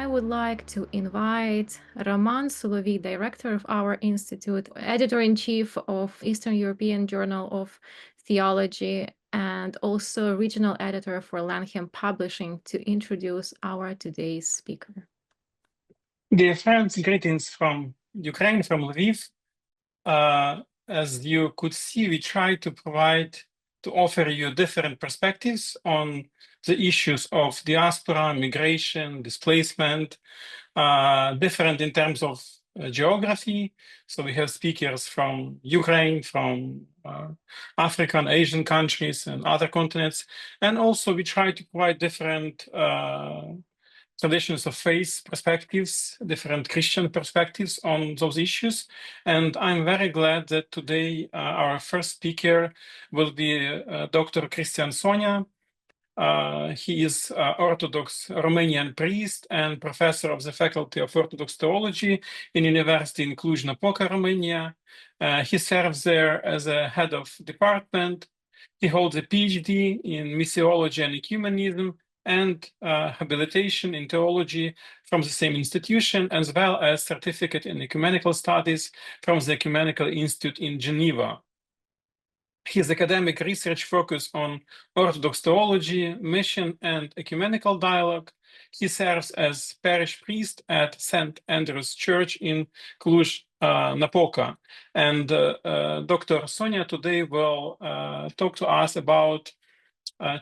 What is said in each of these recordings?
I would like to invite Roman Sulovic, director of our institute, editor-in-chief of Eastern European Journal of Theology, and also regional editor for Lanham Publishing, to introduce our today's speaker. Dear friends, greetings from Ukraine, from Lviv. As you could see, we try to offer you different perspectives on the issues of diaspora, migration, displacement, different in terms of geography. So we have speakers from Ukraine, from African, Asian countries and other continents. And also we try to provide different traditions of faith perspectives, different Christian perspectives on those issues. And I'm very glad that today our first speaker will be Dr. Cristian Sonea. He is Orthodox Romanian priest and professor of the Faculty of Orthodox Theology in University in Cluj-Napoca, Romania. He serves there as a head of department. He holds a PhD in Missiology and Ecumenism and Habilitation in Theology from the same institution, as well as certificate in Ecumenical Studies from the Ecumenical Institute in Geneva. His academic research focus on Orthodox theology, mission, and ecumenical dialogue. He serves as parish priest at St. Andrew's Church in Cluj-Napoca. And Dr. Sonea today will talk to us about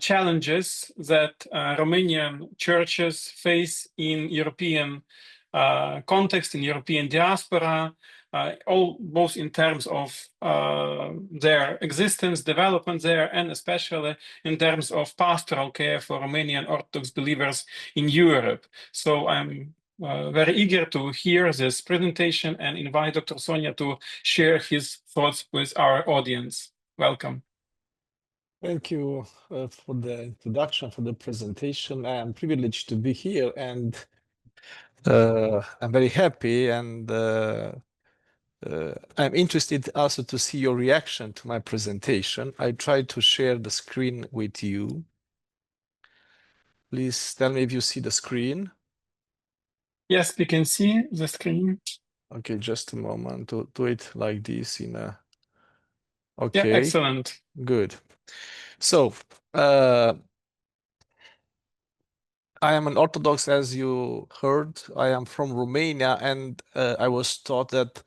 challenges that Romanian churches face in European context, in European diaspora, both in terms of their existence, development there, and especially in terms of pastoral care for Romanian Orthodox believers in Europe. So I'm very eager to hear this presentation and invite Dr. Sonea to share his thoughts with our audience. Welcome. Thank you for the introduction, for the presentation. I am privileged to be here, and I'm very happy, and I'm interested also to see your reaction to my presentation. I tried to share the screen with you. Please tell me if you see the screen. Yes, we can see the screen. Okay, just a moment to do it like this in a... Okay. Yeah, excellent. Good. So, I am an Orthodox, as you heard. I am from Romania, and I was taught that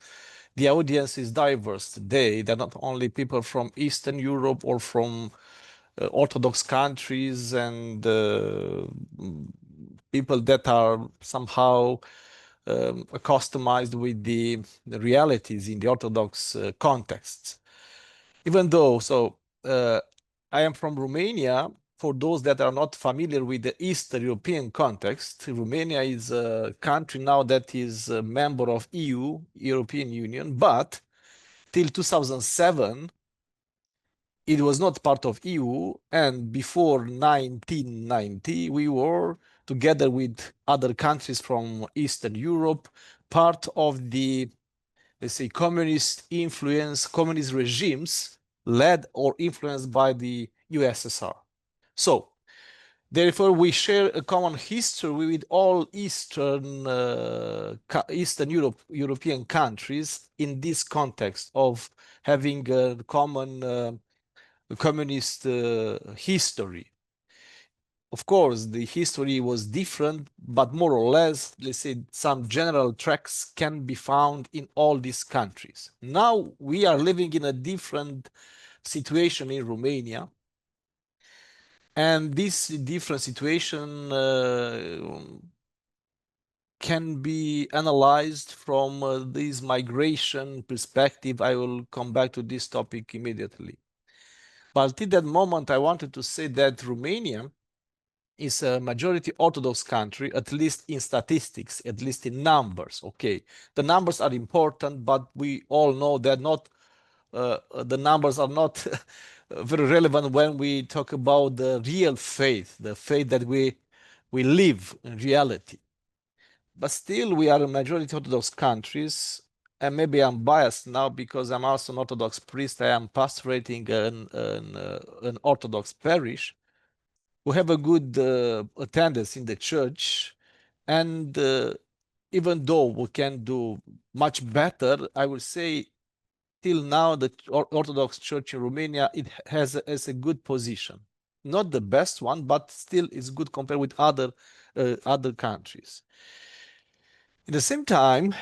the audience is diverse today. They're not only people from Eastern Europe or from Orthodox countries and people that are somehow accustomed with the realities in the Orthodox context. Even though, I am from Romania. For those that are not familiar with the Eastern European context, Romania is a country now that is a member of EU, European Union, but till 2007, it was not part of EU, and before 1990, we were, together with other countries from Eastern Europe, part of the, let's say, communist regimes led or influenced by the USSR. So, therefore, we share a common history with all Eastern European countries in this context of having a common communist history. Of course, the history was different, but more or less, let's say, some general tracks can be found in all these countries. Now we are living in a different situation in Romania. And this different situation can be analyzed from this migration perspective. I will come back to this topic immediately. But at that moment, I wanted to say that Romania is a majority Orthodox country, at least in statistics, at least in numbers. Okay, the numbers are important, but we all know that the numbers are not very relevant when we talk about the real faith, the faith that we live in reality. But still, we are a majority Orthodox countries, and maybe I'm biased now because I'm also an Orthodox priest. I am pastorating an Orthodox parish who have a good attendance in the church. And even though we can do much better, I would say till now the Orthodox Church in Romania, it has a good position. Not the best one, but still is good compared with other countries. At the same time,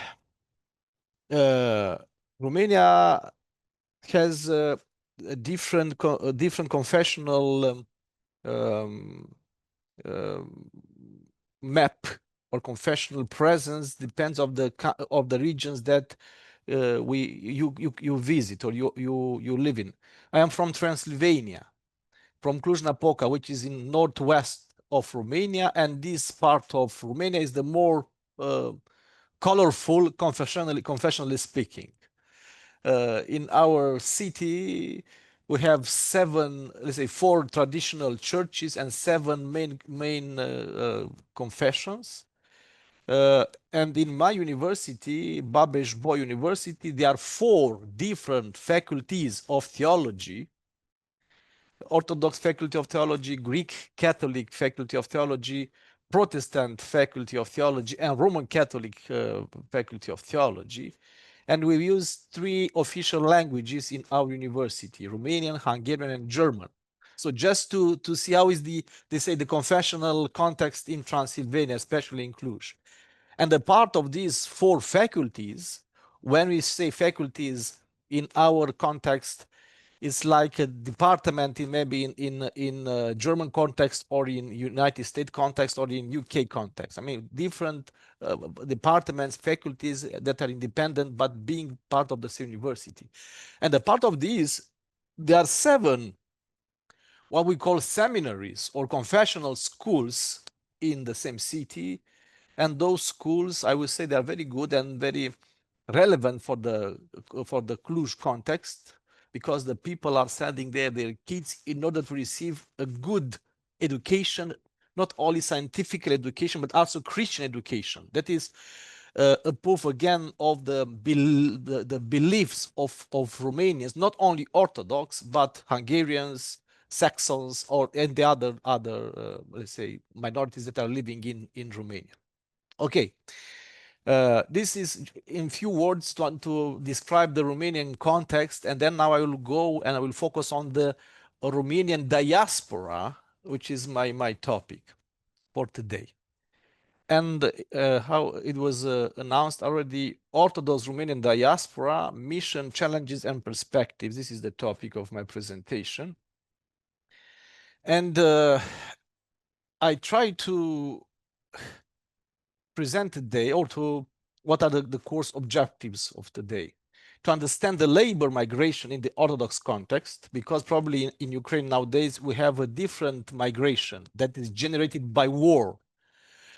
Romania has a different confessional map or confessional presence, depends of the regions that you visit or you live in. I am from Transylvania, from Cluj-Napoca, which is in northwest of Romania, and this part of Romania is the more colorful, confessionally speaking. In our city, we have four traditional churches and seven main confessions. And in my university, Babeș-Bolyai University, there are four different faculties of theology: Orthodox Faculty of Theology, Greek Catholic Faculty of Theology, Protestant Faculty of Theology, and Roman Catholic Faculty of Theology. And we use three official languages in our university: Romanian, Hungarian, and German. So just to see how is the confessional context in Transylvania, especially in Cluj. And a part of these four faculties, when we say faculties in our context, it's like a department maybe in German context or in United States context or in UK context. I mean, different departments, faculties that are independent but being part of the same university. And a part of these, there are seven what we call seminaries or confessional schools in the same city. And those schools, I would say, they are very good and very relevant for the Cluj context, because the people are sending there their kids in order to receive a good education, not only scientific education, but also Christian education. That is a proof again of the beliefs of Romanians, not only Orthodox, but Hungarians, Saxons, and the other let's say, minorities that are living in Romania. Okay. This is in few words to describe the Romanian context, and then now I will go and I will focus on the Romanian diaspora, which is my topic for today. And how it was announced already, Orthodox Romanian Diaspora, Mission, Challenges, and Perspectives. This is the topic of my presentation. And I try to present today, or to what are the course objectives of today, to understand the labor migration in the Orthodox context, because probably in Ukraine nowadays we have a different migration that is generated by war.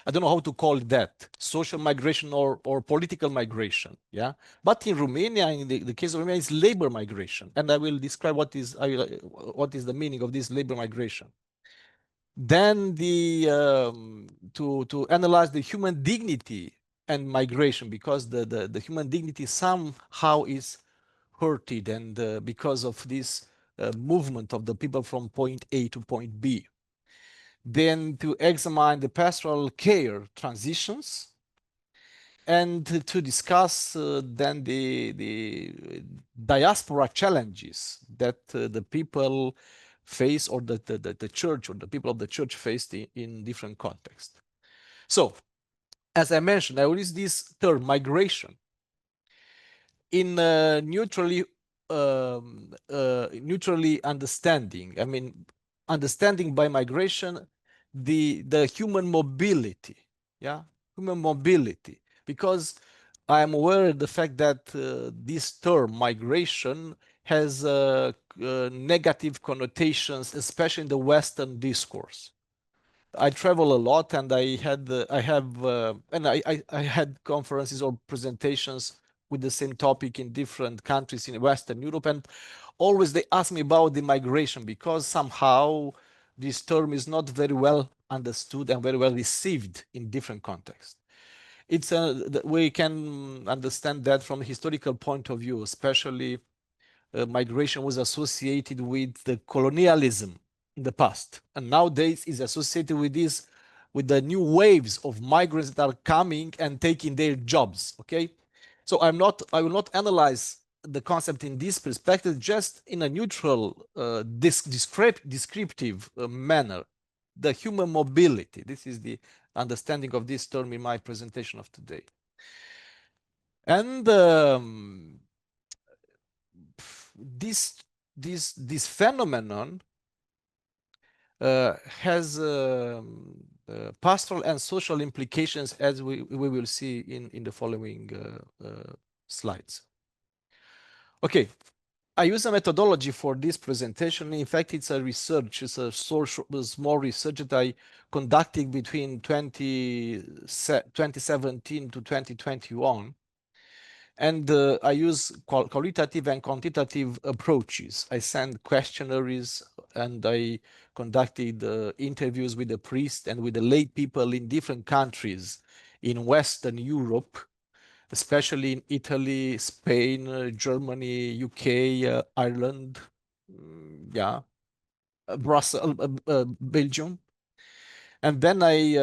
I don't know how to call that, social migration or political migration, yeah. But in Romania, in the case of Romania, it's labor migration, and I will describe what is the meaning of this labor migration. Then to analyze the human dignity and migration, because the human dignity somehow is hurted, and because of this movement of the people from point A to point B. Then to examine the pastoral care transitions, and to discuss then the diaspora challenges that the people face, or the church or the people of the church faced in different contexts. So, as I mentioned, I will use this term migration in neutrally understanding. I mean, understanding by migration the human mobility, yeah, human mobility, because I am aware of the fact that this term migration has negative connotations, especially in the Western discourse. I travel a lot, and I had conferences or presentations with the same topic in different countries in Western Europe, and always they ask me about the migration, because somehow this term is not very well understood and very well received in different contexts. We can understand that from a historical point of view, especially migration was associated with the colonialism in the past, and nowadays is associated with this with the new waves of migrants that are coming and taking their jobs. Okay, so I will not analyze the concept in this perspective, just in a neutral, descriptive manner. The human mobility. This is the understanding of this term in my presentation of today. And this phenomenon has pastoral and social implications, as we will see in the following slides. Okay, I use a methodology for this presentation. In fact, it's a research, it's a small research that I conducted between 2017 to 2021. And I use qualitative and quantitative approaches. I sent questionnaires and I conducted interviews with the priests and with the lay people in different countries in Western Europe, especially in Italy, Spain, Germany, UK, Ireland, Brussels, Belgium. And then I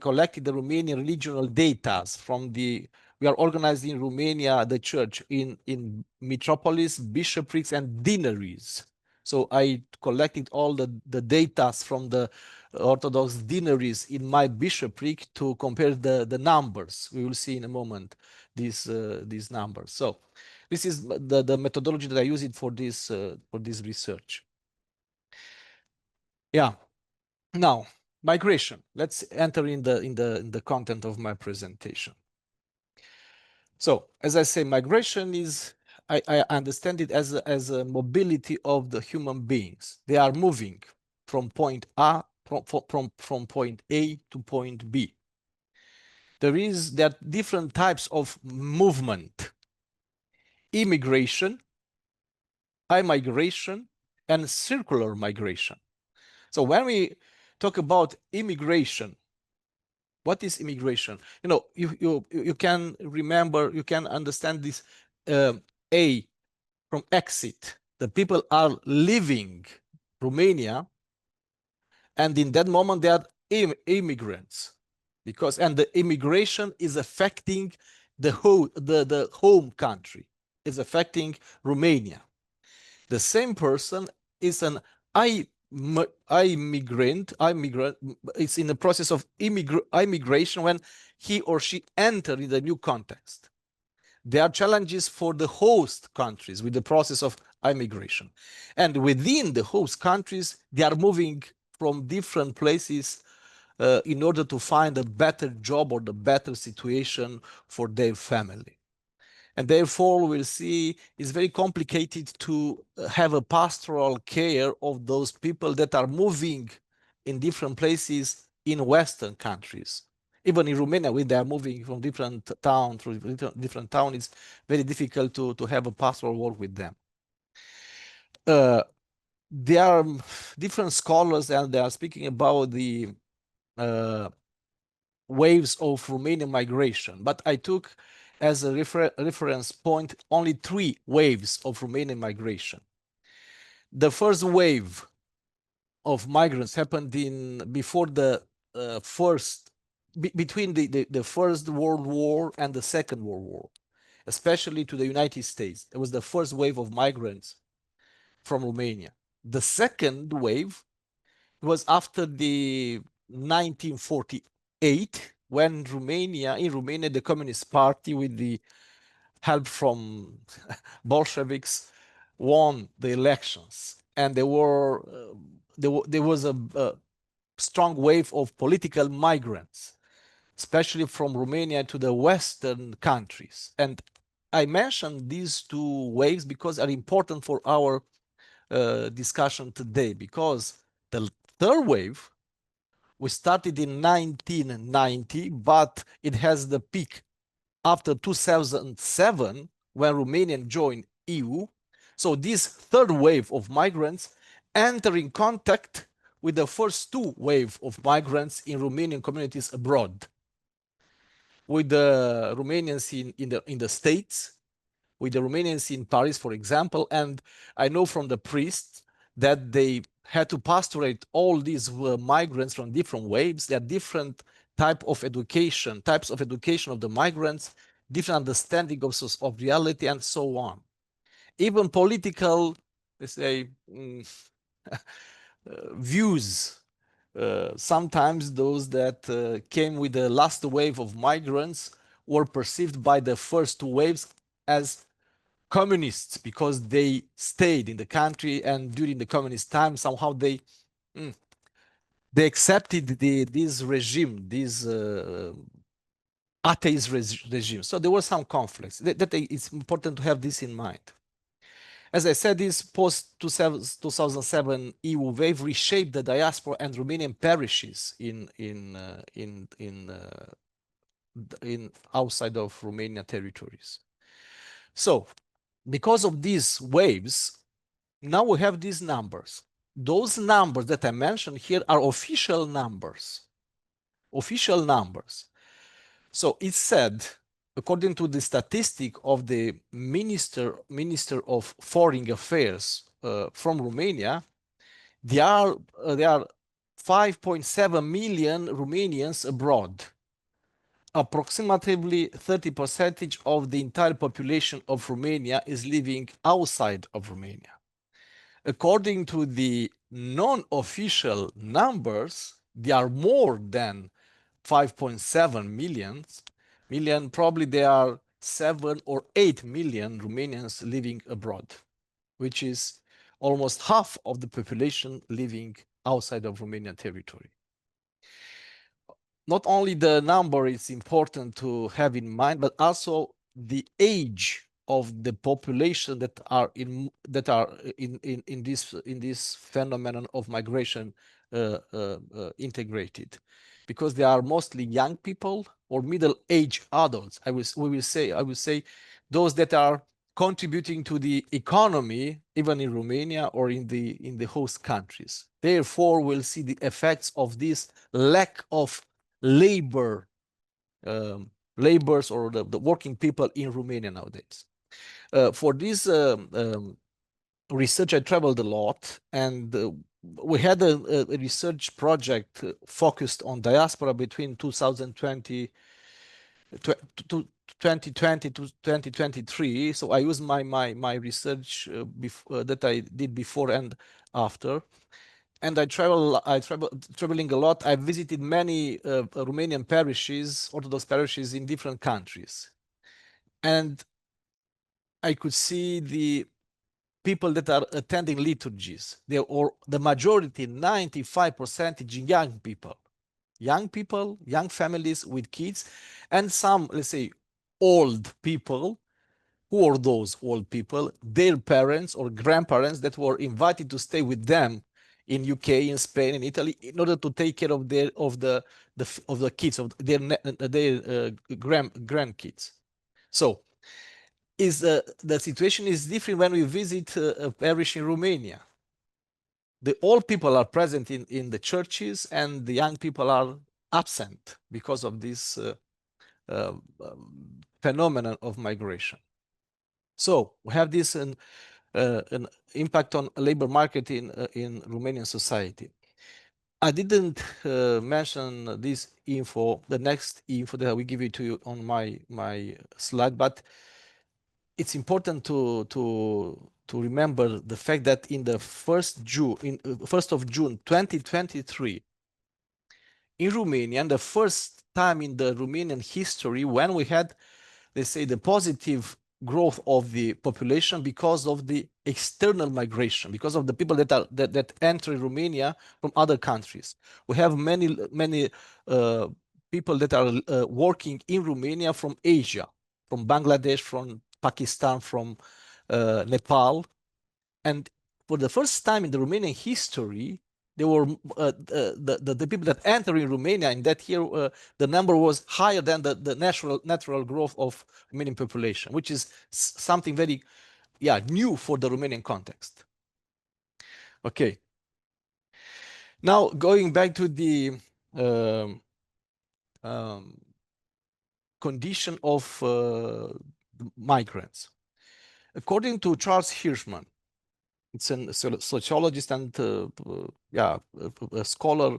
collected the Romanian regional data from we are organized in Romania, the church, in metropolis, bishoprics, and deaneries. So I collected all the data from the Orthodox deaneries in my bishopric to compare the numbers. We will see in a moment these numbers. So this is the methodology that I use it for this research. Yeah. Now, migration. Let's enter in the content of my presentation. So, as I say, migration is, I understand it as a mobility of the human beings. They are moving from point A, from point A to point B. There are different types of movement: immigration, immigration, and circular migration. So when we talk about immigration, what is immigration? You know, you can remember, you can understand this A from exit. The people are leaving Romania, and in that moment they are immigrants, and the immigration is affecting the home country, is affecting Romania. The same person is an immigrant is in the process of immigration when he or she enters in the new context. There are challenges for the host countries with the process of immigration. And within the host countries, they are moving from different places in order to find a better job or the better situation for their family. And therefore, we'll see it's very complicated to have a pastoral care of those people that are moving in different places in Western countries. Even in Romania, when they are moving from different town through different town, it's very difficult to have a pastoral work with them. There are different scholars, and they are speaking about the waves of Romanian migration, but I took as a reference point only 3 waves of Romanian migration. The first wave of migrants happened between the First World War and the Second World War, especially to the United States. It was the first wave of migrants from Romania. The second wave was after the 1948, when in Romania, the Communist Party, with the help from Bolsheviks, won the elections, and there was a strong wave of political migrants, especially from Romania to the Western countries. And I mentioned these 2 waves because they are important for our discussion today, because the third wave, we started in 1990, but it has the peak after 2007, when Romania joined EU. So this third wave of migrants enter in contact with the first 2 waves of migrants in Romanian communities abroad, with the Romanians in the States, with the Romanians in Paris, for example. And I know from the priests that they had to pastorate all these migrants from different waves. There are different types of education of the migrants, different understanding of reality, and so on. Even political, let's say, views. Sometimes those that came with the last wave of migrants were perceived by the first two waves as communists because they stayed in the country, and during the communist time somehow they accepted this regime, this atheist regime. So there were some conflicts. That it's important to have this in mind. As I said, this post-2007 EU wave reshaped the diaspora and Romanian parishes in outside of Romania territories. So, because of these waves, now we have these numbers. Those numbers that I mentioned here are official numbers. Official numbers. So it's said, according to the statistic of the Minister of Foreign Affairs from Romania, there are 5.7 million Romanians abroad. Approximately 30% of the entire population of Romania is living outside of Romania. According to the non-official numbers, there are more than 5.7 million. Probably there are 7 or 8 million Romanians living abroad, which is almost half of the population living outside of Romanian territory. Not only the number is important to have in mind, but also the age of the population that are in this phenomenon of migration integrated, because they are mostly young people or middle-aged adults. I would say those that are contributing to the economy, even in Romania or in the host countries. Therefore, we'll see the effects of this lack of laborers or the working people in Romania nowadays. For this research, I traveled a lot, and we had a research project focused on diaspora between 2020 to 2023. So I used my research that I did before and after. And traveling a lot. I visited many Romanian parishes, Orthodox parishes in different countries. And I could see the people that are attending liturgies. The majority, 95%, young people, young families with kids, and some, let's say, old people. Who are those old people? Their parents or grandparents that were invited to stay with them in UK, in Spain, in Italy, in order to take care of the kids, of their grandkids. So, the situation is different when we visit a parish in Romania. The old people are present in the churches, and the young people are absent because of this phenomenon of migration. So we have this an impact on labor market in Romanian society. I didn't mention this info, the next info that I will give it to you on my slide, but it's important to remember the fact that in the 1st of June 2023, in Romania, and the first time in the Romanian history when we had, let's say, the positive growth of the population because of the external migration, because of the people that enter Romania from other countries. We have many people that are working in Romania from Asia, from Bangladesh, from Pakistan, from Nepal. And for the first time in the Romanian history, there were the people that enter in Romania in that year, the number was higher than the natural growth of Romanian population, which is something very new for the Romanian context. Okay. Now going back to the condition of migrants. According to Charles Hirschman, It's a sociologist and yeah, a scholar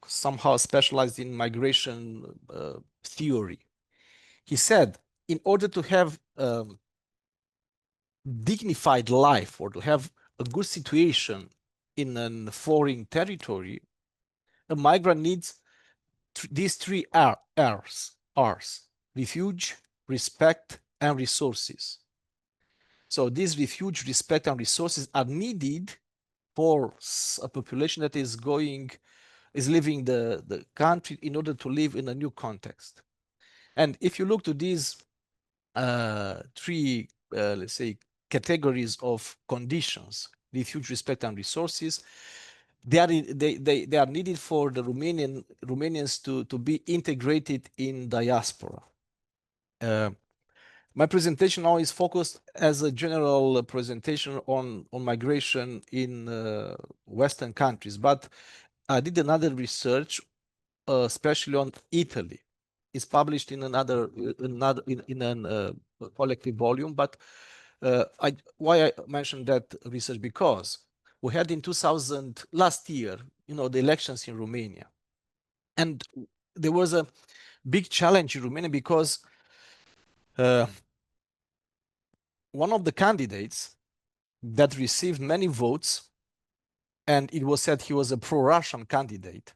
somehow specialized in migration theory. He said, in order to have dignified life or to have a good situation in a foreign territory, a migrant needs these three R's: refuge, respect, and resources. So these refuge, respect, and resources are needed for a population that is leaving the country in order to live in a new context. And if you look to these three, let's say, categories of conditions: refuge, respect, and resources, they are needed for the Romanians to be integrated in diaspora. My presentation now is focused as a general presentation on migration in Western countries, but I did another research, especially on Italy. It's published in another in an collective volume. But why I mentioned that research, because we had in 2000 last year, the elections in Romania, and there was a big challenge in Romania because one of the candidates that received many votes, and it was said he was a pro-Russian candidate,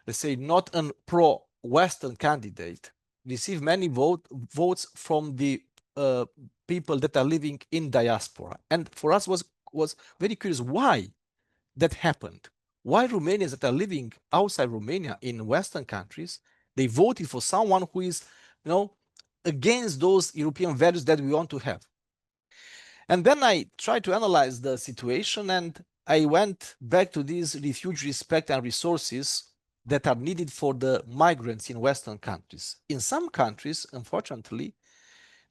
let's say not a pro-Western candidate, received many votes from the people that are living in diaspora. And for us was very curious why that happened. Why Romanians that are living outside Romania in Western countries, they voted for someone who is, against those European values that we want to have. And then I tried to analyze the situation, and I went back to these refuge, respect, and resources that are needed for the migrants in Western countries. In some countries, unfortunately,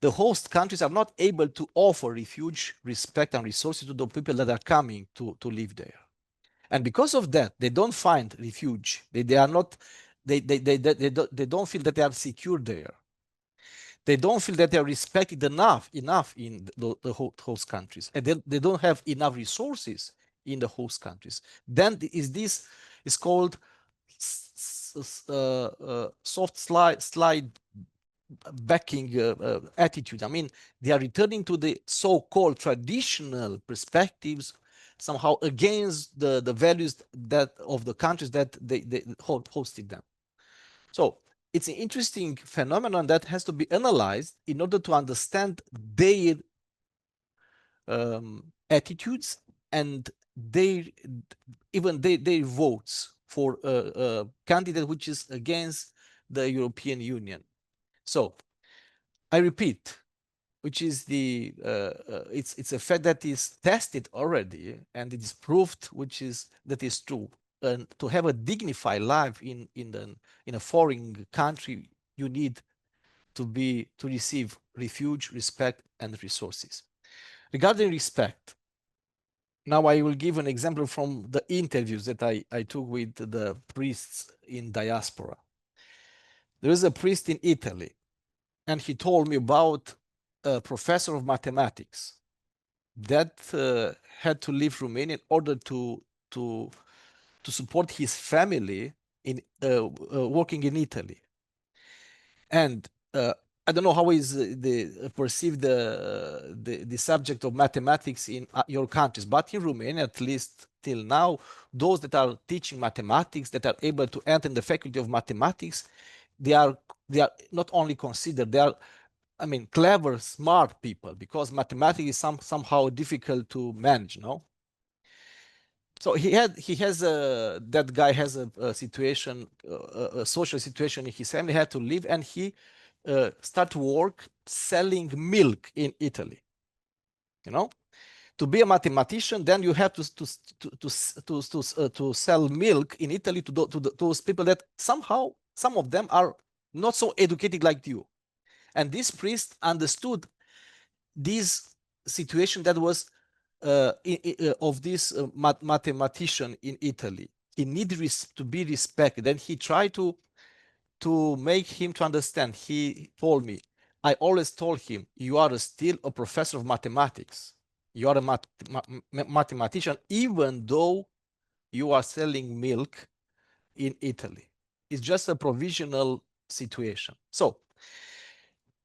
the host countries are not able to offer refuge, respect, and resources to the people that are coming to live there. And because of that, they don't find refuge. They don't feel that they are secure there. They don't feel that they are respected enough in the host countries, and they don't have enough resources in the host countries. Then this is called soft slide backing attitude. I mean, they are returning to the so-called traditional perspectives, somehow against the values that of the countries that they hosted them. So it's an interesting phenomenon that has to be analyzed in order to understand their attitudes and even their votes for a candidate which is against the European Union. So I repeat, which is it's a fact that is tested already, and it is proved, that is true. And to have a dignified life in a foreign country, you need to receive refuge, respect, and resources. Regarding respect, now I will give an example from the interviews that I took with the priests in diaspora. There is a priest in Italy, and he told me about a professor of mathematics that had to leave Romania in order to support his family in working in Italy. And I don't know how is perceived the subject of mathematics in your countries, but in Romania, at least till now, those that are teaching mathematics, that are able to enter in the Faculty of Mathematics, they are not only considered, they are, I mean, clever, smart people, because mathematics is somehow difficult to manage, no? So that guy has a situation, a social situation in his family, had to leave, and he start to work selling milk in Italy. To be a mathematician, then you have to sell milk in Italy to those people that somehow, some of them are not so educated like you. And this priest understood this situation that was of this mathematician in Italy. He needed to be respected, and he tried to make him to understand. He told me, I always told him, you are still a professor of mathematics. You are a mathematician, even though you are selling milk in Italy. It's just a provisional situation. So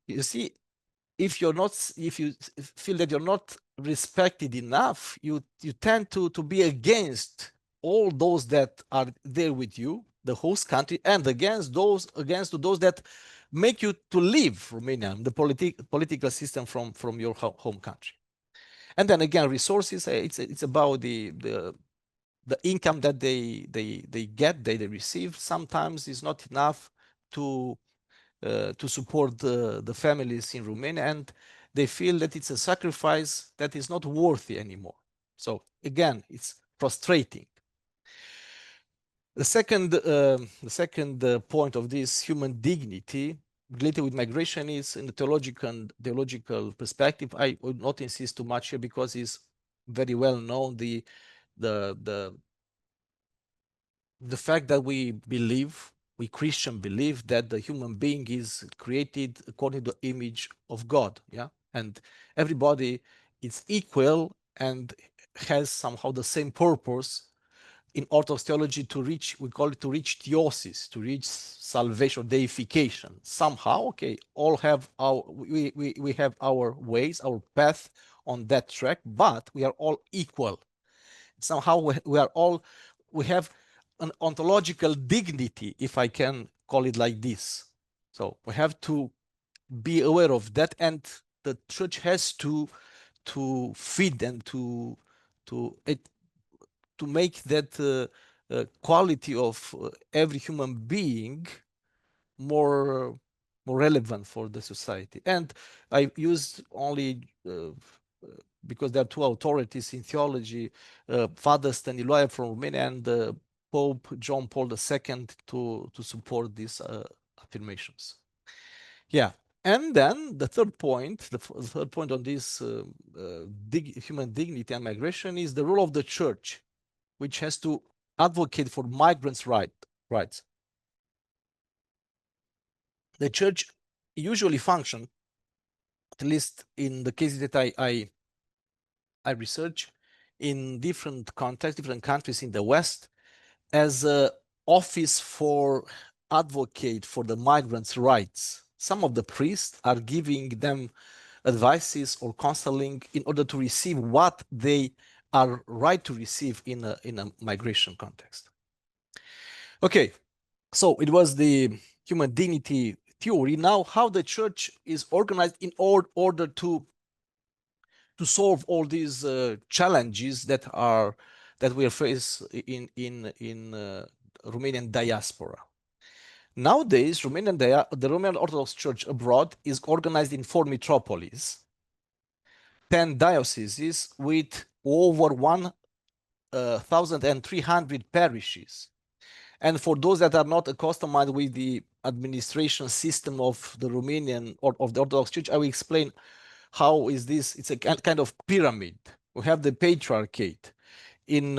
you see, if you feel that you're not respected enough, you tend to be against all those that are there with you, the host country, and against those that make you to leave Romania, the political system from your home country. And then again, resources. It's about the income that they get, they receive. Sometimes is not enough to support the families in Romania, and they feel that it's a sacrifice that is not worthy anymore. So again, it's frustrating. The second point of this human dignity related with migration is in the theological perspective. I would not insist too much here because it's very well known the fact that we Christian believe that the human being is created according to the image of God, yeah, and everybody is equal and has somehow the same purpose in Orthodox theology to reach, we call it to reach theosis, to reach salvation, deification. Somehow, okay, all have we have our ways, our path on that track, but we are all equal. Somehow we have an ontological dignity, if I can call it like this. So we have to be aware of that, and the church has to feed and to make that quality of every human being more relevant for the society. And I used only because there are two authorities in theology, Father Stăniloae from Romania and Pope John Paul II to support these affirmations. Yeah. And then the third point, the third point on this human dignity and migration is the role of the church, which has to advocate for migrants' rights. The church usually function, at least in the cases that I research, in different contexts, different countries in the West, as an office for advocate for the migrants' rights. Some of the priests are giving them advices or counseling in order to receive what they are right to receive in a migration context. Okay, so it was the human dignity theory. Now, how the church is organized in order to solve all these challenges that we face in Romanian diaspora. Nowadays, the Romanian Orthodox Church abroad is organized in 4 metropolises, 10 dioceses with over 1,300 parishes. And for those that are not accustomed with the administration system of the Romanian or of the Orthodox Church, I will explain how is this. It's a kind of pyramid. We have the patriarchate. In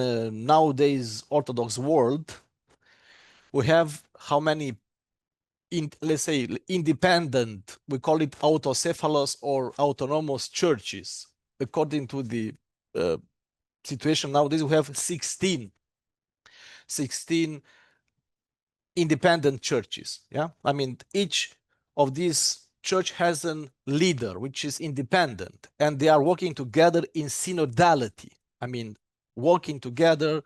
nowadays Orthodox world, we have how many, let's say, independent, we call it autocephalous or autonomous churches. According to the situation nowadays, we have 16 independent churches. Yeah, I mean, each of these church has a leader which is independent, and they are working together in synodality. I mean, working together.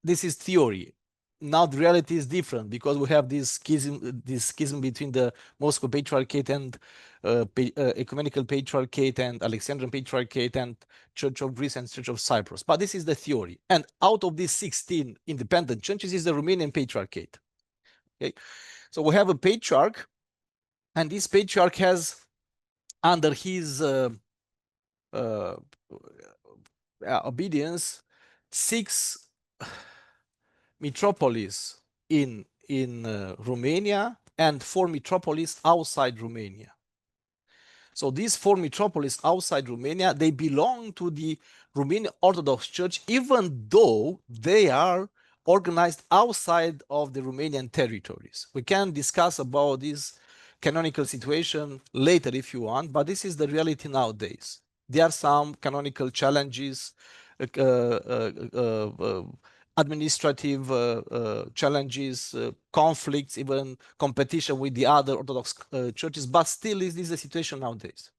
This is theory. Now the reality is different because we have this schism between the Moscow Patriarchate and Ecumenical Patriarchate and Alexandrian Patriarchate and Church of Greece and Church of Cyprus. But this is the theory. And out of these 16 independent churches is the Romanian Patriarchate. Okay, so we have a patriarch, and this patriarch has under his obedience 6 metropolis in Romania and 4 metropolis outside Romania. So these 4 metropolis outside Romania, they belong to the Romanian Orthodox Church, even though they are organized outside of the Romanian territories. We can discuss about this canonical situation later if you want, but this is the reality nowadays. There are some canonical challenges, administrative challenges, conflicts, even competition with the other Orthodox churches, but still this is the situation nowadays.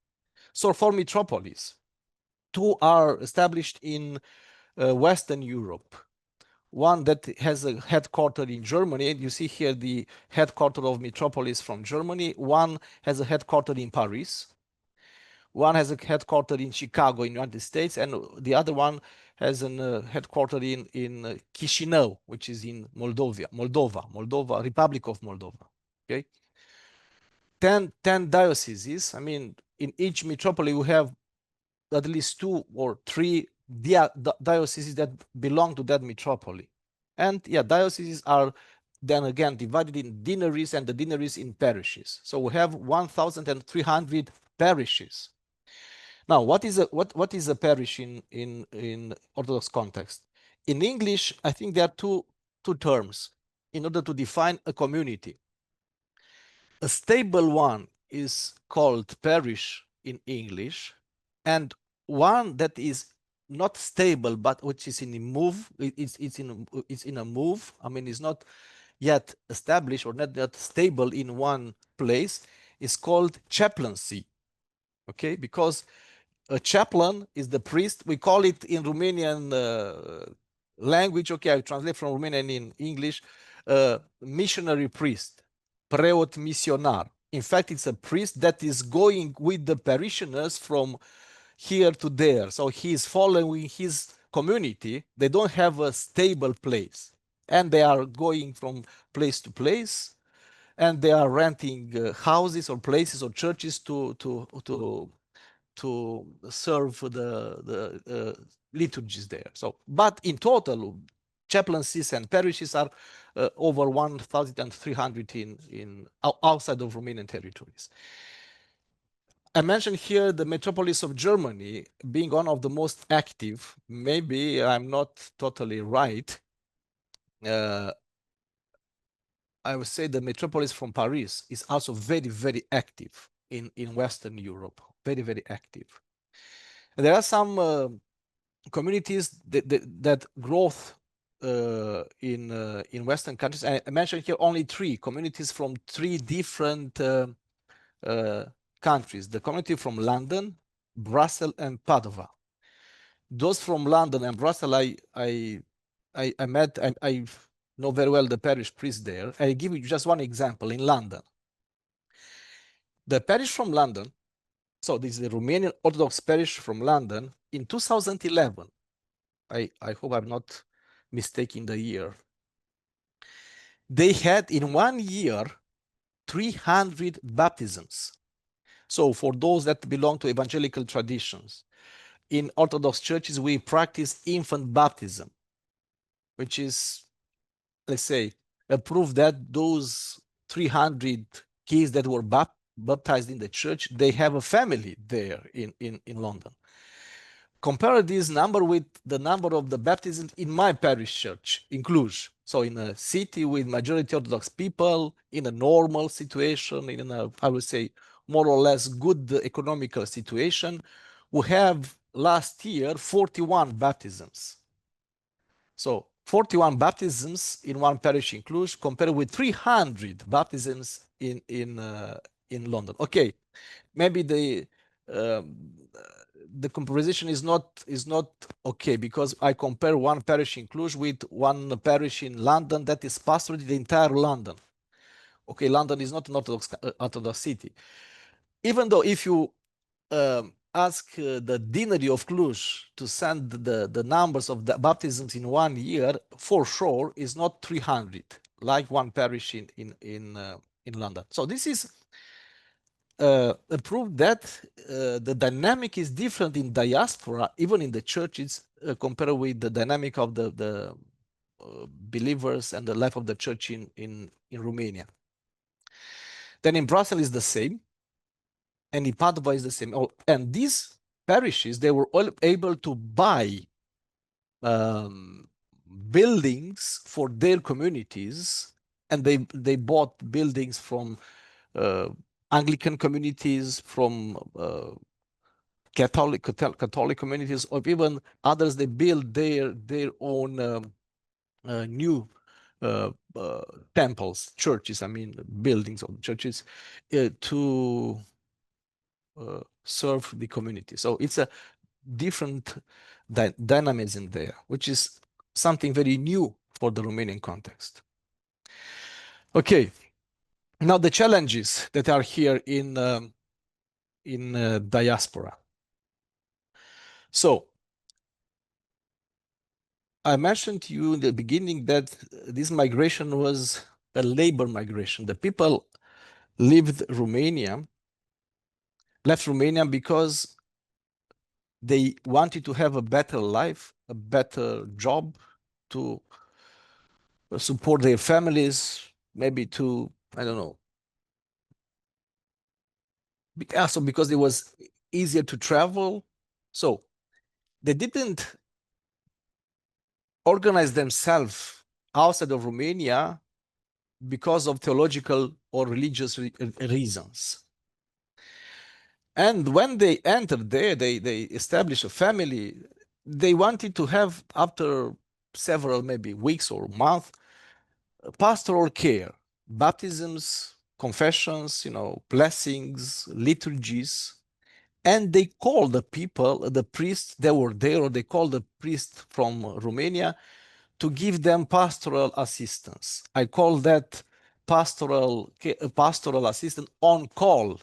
So for metropolis, two are established in Western Europe. One that has a headquarter in Germany, and you see here the headquarter of metropolis from Germany. One has a headquarter in Paris. One has a headquarter in Chicago in the United States, and the other one has a headquarter in Chisinau, which is in Moldova, Republic of Moldova. Okay, 10 dioceses. I mean, in each metropolis we have at least 2 or 3 dioceses that belong to that metropolis. And yeah, dioceses are then again divided in deaneries, and the deaneries in parishes. So we have 1,300 parishes. Now, what is a parish in Orthodox context? In English, I think there are two terms in order to define a community. A stable one is called parish in English, and one that is not stable but which is in a move, it's in a move. I mean, it's not yet established or not yet stable in one place, is called chaplaincy. Okay, because a chaplain is the priest. We call it in Romanian language. Okay, I translate from Romanian in English. Missionary priest, preot misionar. In fact, it's a priest that is going with the parishioners from here to there. So he is following his community. They don't have a stable place, and they are going from place to place, and they are renting houses or places or churches to serve the liturgies there. So, but in total, chaplaincies and parishes are over 1,300 in outside of Romanian territories. I mentioned here the metropolis of Germany being one of the most active. Maybe I'm not totally right. I would say the metropolis from Paris is also very, very active in Western Europe. Very, very active. And there are some communities that growth in Western countries. I mentioned here only 3 communities from 3 different countries. The community from London, Brussels, and Padova. Those from London and Brussels, I met. I know very well the parish priest there. I give you just one example. In London, the parish from London. So this is the Romanian Orthodox parish from London. In 2011, I hope I'm not mistaking the year, they had in 1 year 300 baptisms. So for those that belong to evangelical traditions, in Orthodox churches, we practice infant baptism, which is, let's say, a proof that those 300 kids that were baptized in the church, they have a family there in London. Compare this number with the number of the baptisms in my parish church in Cluj. So in a city with majority Orthodox people, in a normal situation, in a, I would say, more or less good economical situation, we have last year 41 baptisms. So 41 baptisms in one parish in Cluj compared with 300 baptisms in London. Okay, maybe the comparison is not okay, because I compare one parish in Cluj with one parish in London that is pastored the entire London. Okay, London is not an Orthodox city. Even though if you ask the deanery of Cluj to send the numbers of the baptisms in 1 year, for sure is not 300 like one parish in London. So this is a proof that the dynamic is different in diaspora, even in the churches, compared with the dynamic of the believers and the life of the church in Romania. Then in Brussels is the same, and in Padova is the same. And these parishes, they were all able to buy buildings for their communities, and they bought buildings from Anglican communities, from Catholic communities, or even others, they build their own new temples, churches, I mean, buildings of churches to serve the community. So it's a different dynamism there, which is something very new for the Romanian context. Okay, now the challenges that are here in diaspora. So I mentioned to you in the beginning that this migration was a labor migration. The people left Romania because they wanted to have a better life, a better job, to support their families, maybe to, I don't know, also because it was easier to travel. So they didn't organize themselves outside of Romania because of theological or religious reasons. And when they entered there, they established a family. They wanted to have, after several maybe weeks or months, pastoral care, baptisms, confessions, you know, blessings, liturgies. And they called the people, the priests that were there, or they called the priest from Romania to give them pastoral assistance. I call that pastoral assistant, on-call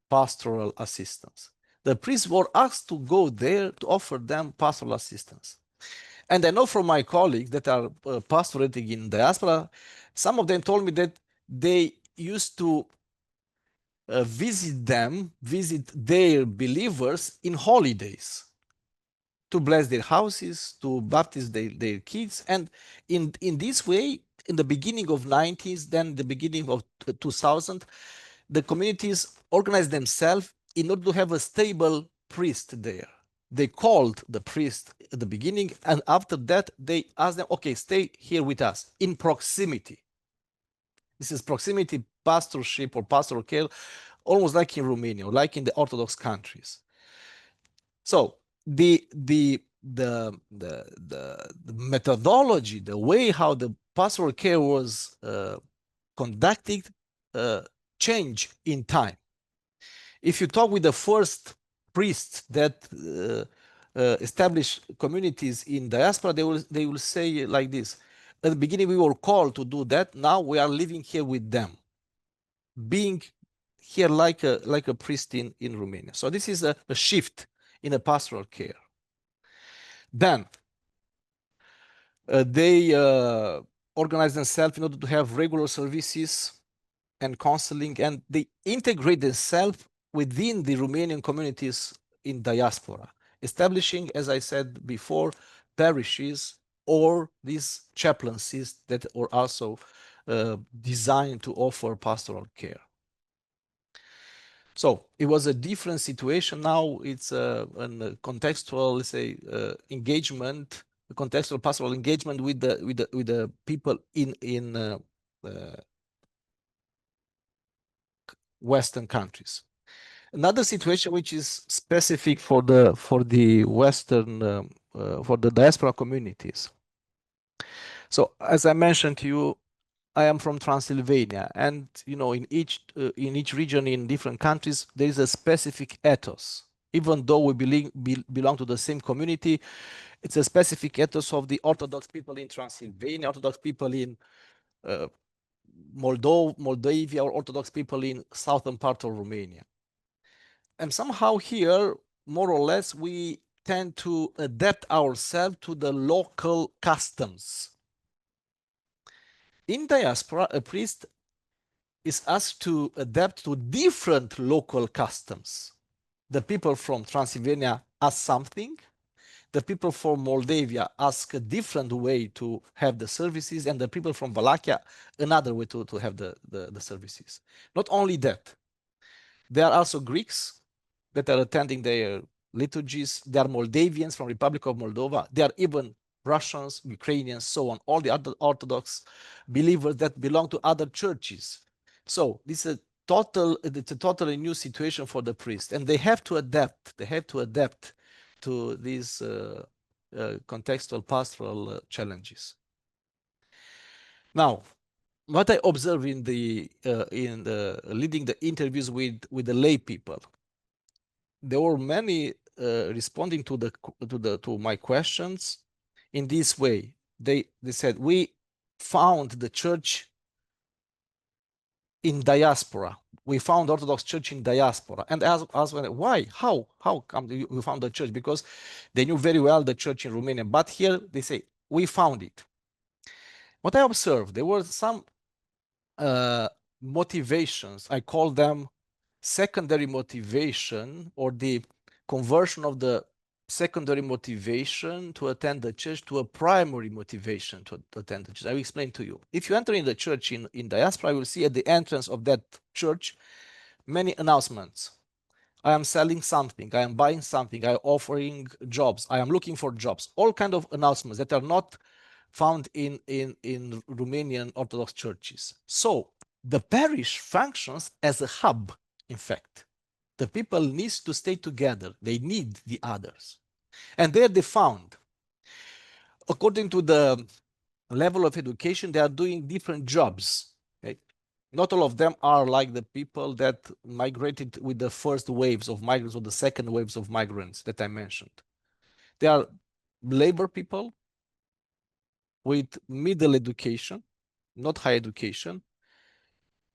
pastoral assistance. The priests were asked to go there to offer them pastoral assistance. And I know from my colleagues that are pastorating in diaspora, some of them told me that they used to visit their believers in holidays, to bless their houses, to baptize their kids. And in this way, in the beginning of 90s, then the beginning of 2000, the communities organized themselves in order to have a stable priest there. They called the priest at the beginning, and after that, they asked them, okay, stay here with us in proximity. This is proximity pastorship or pastoral care, almost like in Romania, like in the Orthodox countries. So the methodology, the way how the pastoral care was conducted, changed in time. If you talk with the first priests that established communities in diaspora, they will say like this: at the beginning we were called to do that. Now we are living here with them, being here like a priest in Romania. So this is a shift in a pastoral care. Then they organize themselves in order to have regular services and counseling, and they integrate themselves within the Romanian communities in diaspora, establishing, as I said before, parishes or these chaplaincies that are also designed to offer pastoral care. So it was a different situation. Now it's a contextual, let's say, engagement, a contextual pastoral engagement with the people in Western countries. Another situation which is specific for the Western for the diaspora communities. So as I mentioned to you, I am from Transylvania, and you know, in each region, in different countries, there is a specific ethos. Even though we belong to the same community, it's a specific ethos of the Orthodox people in Transylvania, Orthodox people in Moldavia, or Orthodox people in southern part of Romania. And somehow here, more or less, we tend to adapt ourselves to the local customs. In diaspora, a priest is asked to adapt to different local customs. The people from Transylvania ask something, the people from Moldavia ask a different way to have the services, and the people from Wallachia another way to have the services. Not only that, there are also Greeks that are attending their liturgies. There are Moldavians from Republic of Moldova. There are even Russians, Ukrainians, so on, all the other Orthodox believers that belong to other churches. So this is a it's a totally new situation for the priest, and they have to adapt. They have to adapt to these contextual pastoral challenges. Now, what I observe in leading the interviews with the lay people, there were many responding to my questions in this way. They said, we found the church in diaspora. We found Orthodox Church in diaspora. And I asked why? How come you found the church? Because they knew very well the church in Romania. But here they say, we found it. What I observed, there were some motivations. I call them secondary motivation, or the conversion of the secondary motivation to attend the church to a primary motivation to attend the church. I will explain to you. If you enter in the church in diaspora, you will see at the entrance of that church many announcements. I am selling something, I am buying something, I am offering jobs, I am looking for jobs, all kind of announcements that are not found in Romanian Orthodox churches. So the parish functions as a hub, in fact. The people need to stay together. They need the others. And there they found, according to the level of education, they are doing different jobs. Okay? Not all of them are like the people that migrated with the first waves of migrants or the second waves of migrants that I mentioned. They are labor people with middle education, not high education.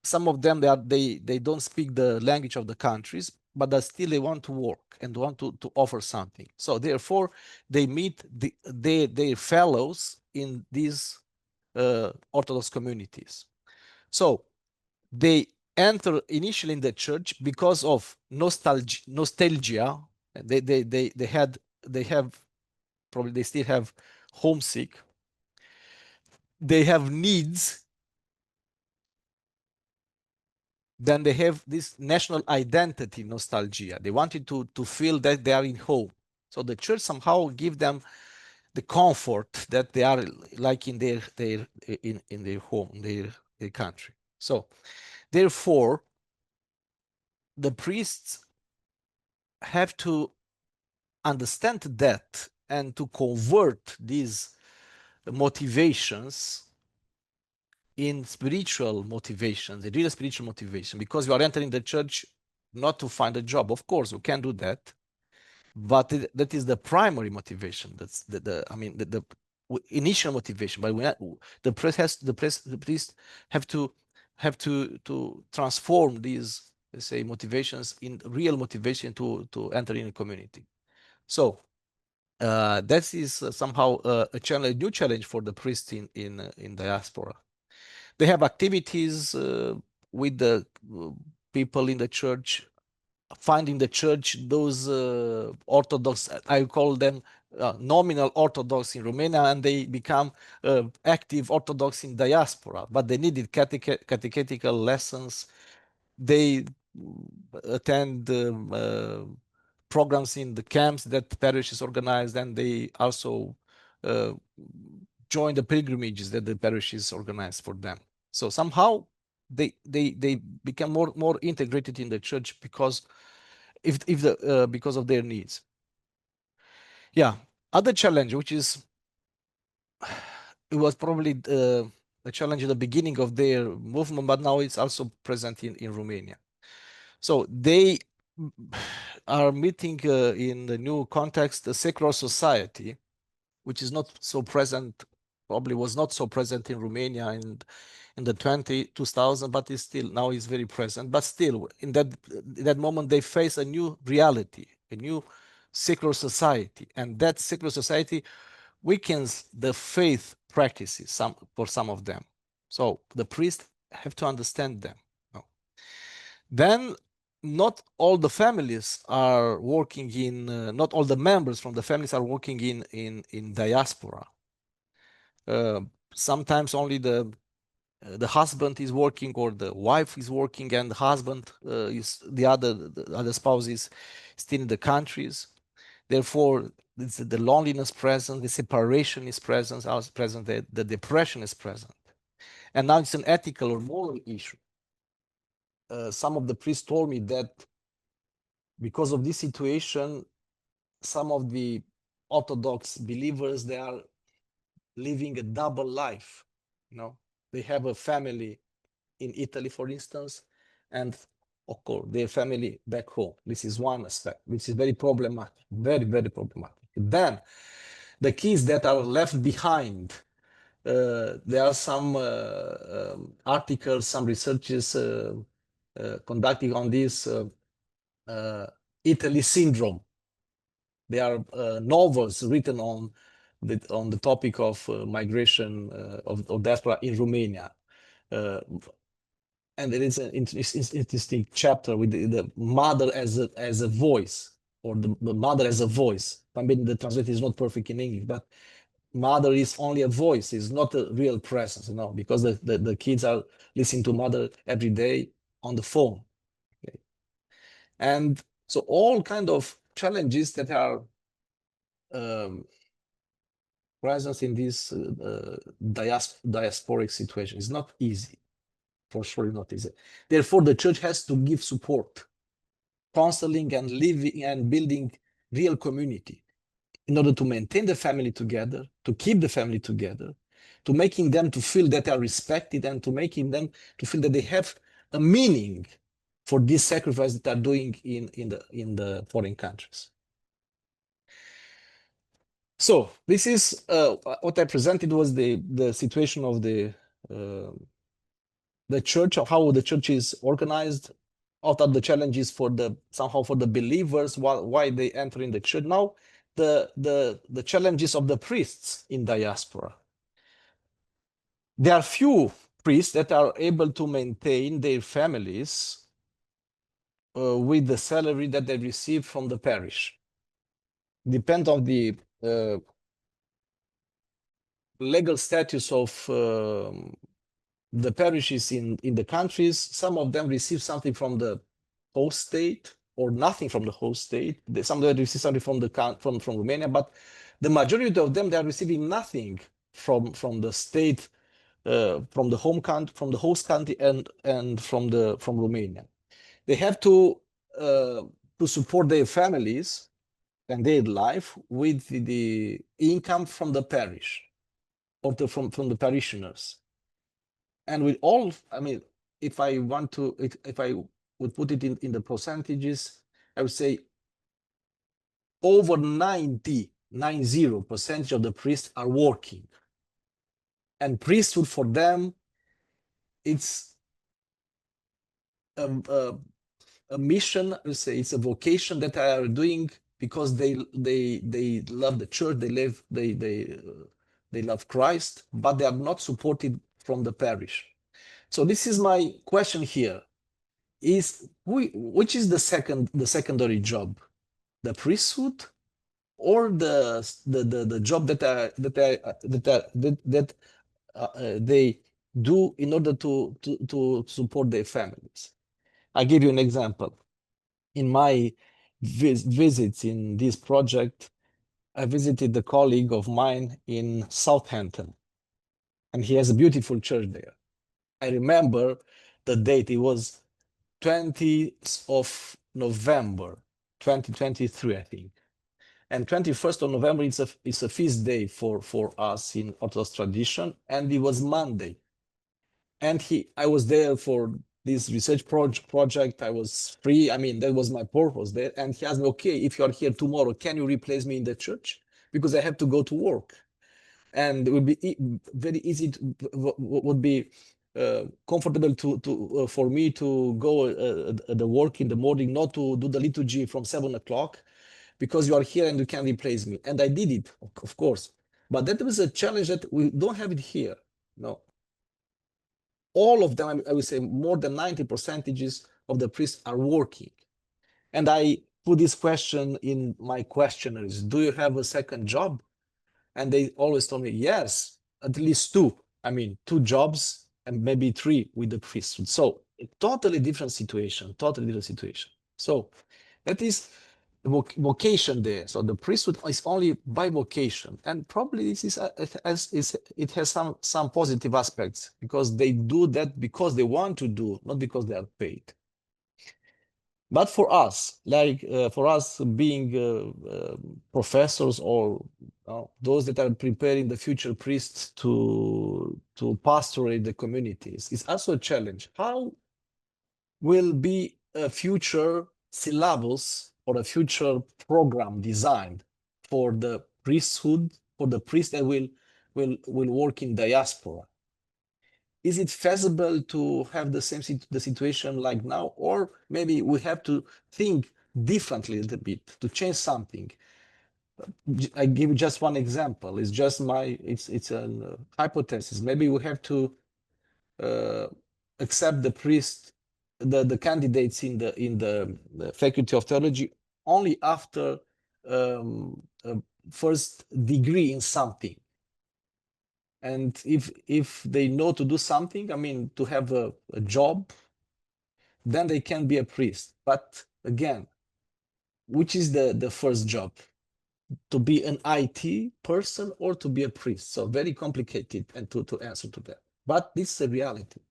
Some of them, they don't speak the language of the countries, but still they want to work and want to offer something. So therefore, they meet their fellows in these Orthodox communities. So they enter initially in the church because of nostalgia. They have probably, they still have homesick. They have needs. Then they have this national identity nostalgia. They wanted to feel that they are in home. So the church somehow give them the comfort that they are like in their home, their country. So therefore, the priests have to understand that and to convert these motivations in spiritual motivations, a real spiritual motivation, because you are entering the church not to find a job. Of course, you can do that, but that is the primary motivation. That's the initial motivation. But the priest have to transform these, let's say, motivations in real motivation to enter in a community. So that is somehow a challenge, a new challenge for the priest in diaspora. They have activities with the people in the church, finding the church, those Orthodox, I call them nominal Orthodox in Romania, and they become active Orthodox in diaspora, but they needed catechetical lessons. They attend programs in the camps that parish is organized, and they also join the pilgrimages that the parish is organized for them. So somehow they become more integrated in the church because because of their needs. Yeah, other challenge, which is it was probably a challenge at the beginning of their movement, but now it's also present in Romania. So they are meeting in the new context a secular society, which is not so present, probably was not so present in Romania in the 2000, but is still now is very present. But still, in that moment, they face a new reality, a new secular society, and that secular society weakens the faith practices for some of them. So the priests have to understand them. Then not all the families are working in, not all the members from the families are working in diaspora. Sometimes only the husband is working, or the wife is working, and the husband is the other spouse is still in the countries. Therefore, the loneliness present, the separation is present, the depression is present, and now it's an ethical or moral issue. some of the priests told me that because of this situation, some of the Orthodox believers, they are living a double life. You know, they have a family in Italy, for instance, and of course their family back home. This is one aspect, which is very problematic, very, very problematic. Then the kids that are left behind, there are some articles, some researches conducting on this Italy syndrome. There are novels written on the topic of migration of diaspora in Romania. And there is an interesting chapter with the mother as a voice, or the mother as a voice. I mean, the translation is not perfect in English, but mother is only a voice, is not a real presence, you know, because the kids are listening to mother every day on the phone. Okay? And so all kind of challenges that are present in this diasporic situation is not easy, for sure not easy. Therefore, the church has to give support, counseling and living and building real community in order to maintain the family together, to keep the family together, to making them to feel that they are respected, and to making them to feel that they have a meaning for this sacrifice that they are doing in the foreign countries. So this is what I presented was the situation of the church, of how the church is organized, what are the challenges for the believers, why they enter in the church. Now the challenges of the priests in diaspora. There are few priests that are able to maintain their families with the salary that they receive from the parish. Depend on the legal status of the parishes in the countries. Some of them receive something from the host state or nothing from the host state. Some of them receive something from Romania, but the majority of them, they are receiving nothing from the state, from the home country, from the host country, and from Romania. They have to support their families and their life with the income from the parish or from the parishioners. And with all, I mean, if I would put it in the percentages, I would say over 90% of the priests are working. And priesthood for them, it's a mission, I would say, it's a vocation that they are doing because they love the church, they love Christ, but they are not supported from the parish. So this is my question here: which is the secondary job, the priesthood, or the job that they do in order to support their families? I give you an example. In my visits in this project, I visited a colleague of mine in Southampton, and he has a beautiful church there. I remember the date, it was 20th of November, 2023, I think. And 21st of November, it's a feast day for us in Orthodox tradition, and it was Monday. And I was there for this research project. I was free. I mean, that was my purpose there. And he asked me, okay, if you are here tomorrow, can you replace me in the church? Because I have to go to work. And it would be very easy, would be comfortable for me to go the work in the morning, not to do the liturgy from 7 o'clock, because you are here and you can replace me. And I did it, of course. But that was a challenge that we don't have it here. No. All of them, I would say more than 90% of the priests are working. And I put this question in my questionnaires: do you have a second job? And they always told me, yes, at least two. I mean, 2 jobs and maybe 3 with the priesthood. So a totally different situation, So that is the vocation there. So the priesthood is only by vocation. And probably this it has some positive aspects, because they do that because they want to do, not because they are paid. But for us, like for us being professors or those that are preparing the future priests to pastorate the communities, it's also a challenge. How will be a future syllabus or a future program designed for the priesthood, for the priest that will work in diaspora? Is it feasible to have the same the situation like now, or maybe we have to think differently a little bit to change something? I give you just one example. It's just it's a hypothesis. Maybe we have to accept the priest, the candidates in the Faculty of Theology only after a first degree in something. And if they know to do something, I mean, to have a job, then they can be a priest. But again, which is the first job? To be an IT person or to be a priest? So very complicated and to answer to that. But this is a reality.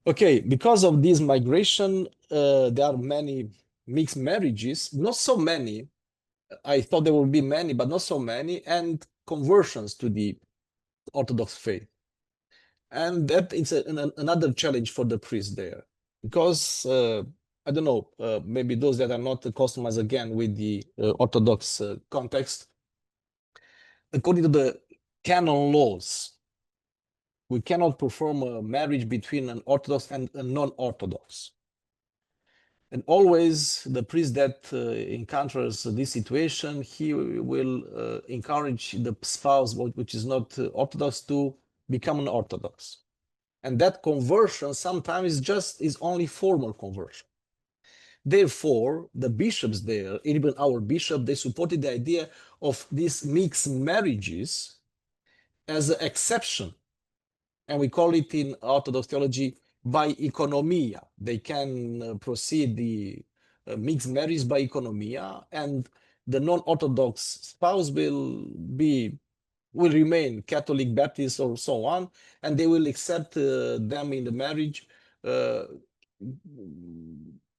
Okay, because of this migration, there are many mixed marriages, not so many. I thought there would be many, but not so many, and conversions to the Orthodox faith. And that is another challenge for the priest there, because I don't know, maybe those that are not accustomed again with the Orthodox context, according to the canon laws, we cannot perform a marriage between an Orthodox and a non-Orthodox. And always the priest that encounters this situation, he will encourage the spouse, which is not Orthodox, to become an Orthodox. And that conversion sometimes is only formal conversion. Therefore, the bishops there, even our bishop, they supported the idea of these mixed marriages as an exception. And we call it in Orthodox theology by economia. They can proceed the mixed marriage by economia, and the non-Orthodox spouse will remain Catholic, Baptist, or so on, and they will accept them in the marriage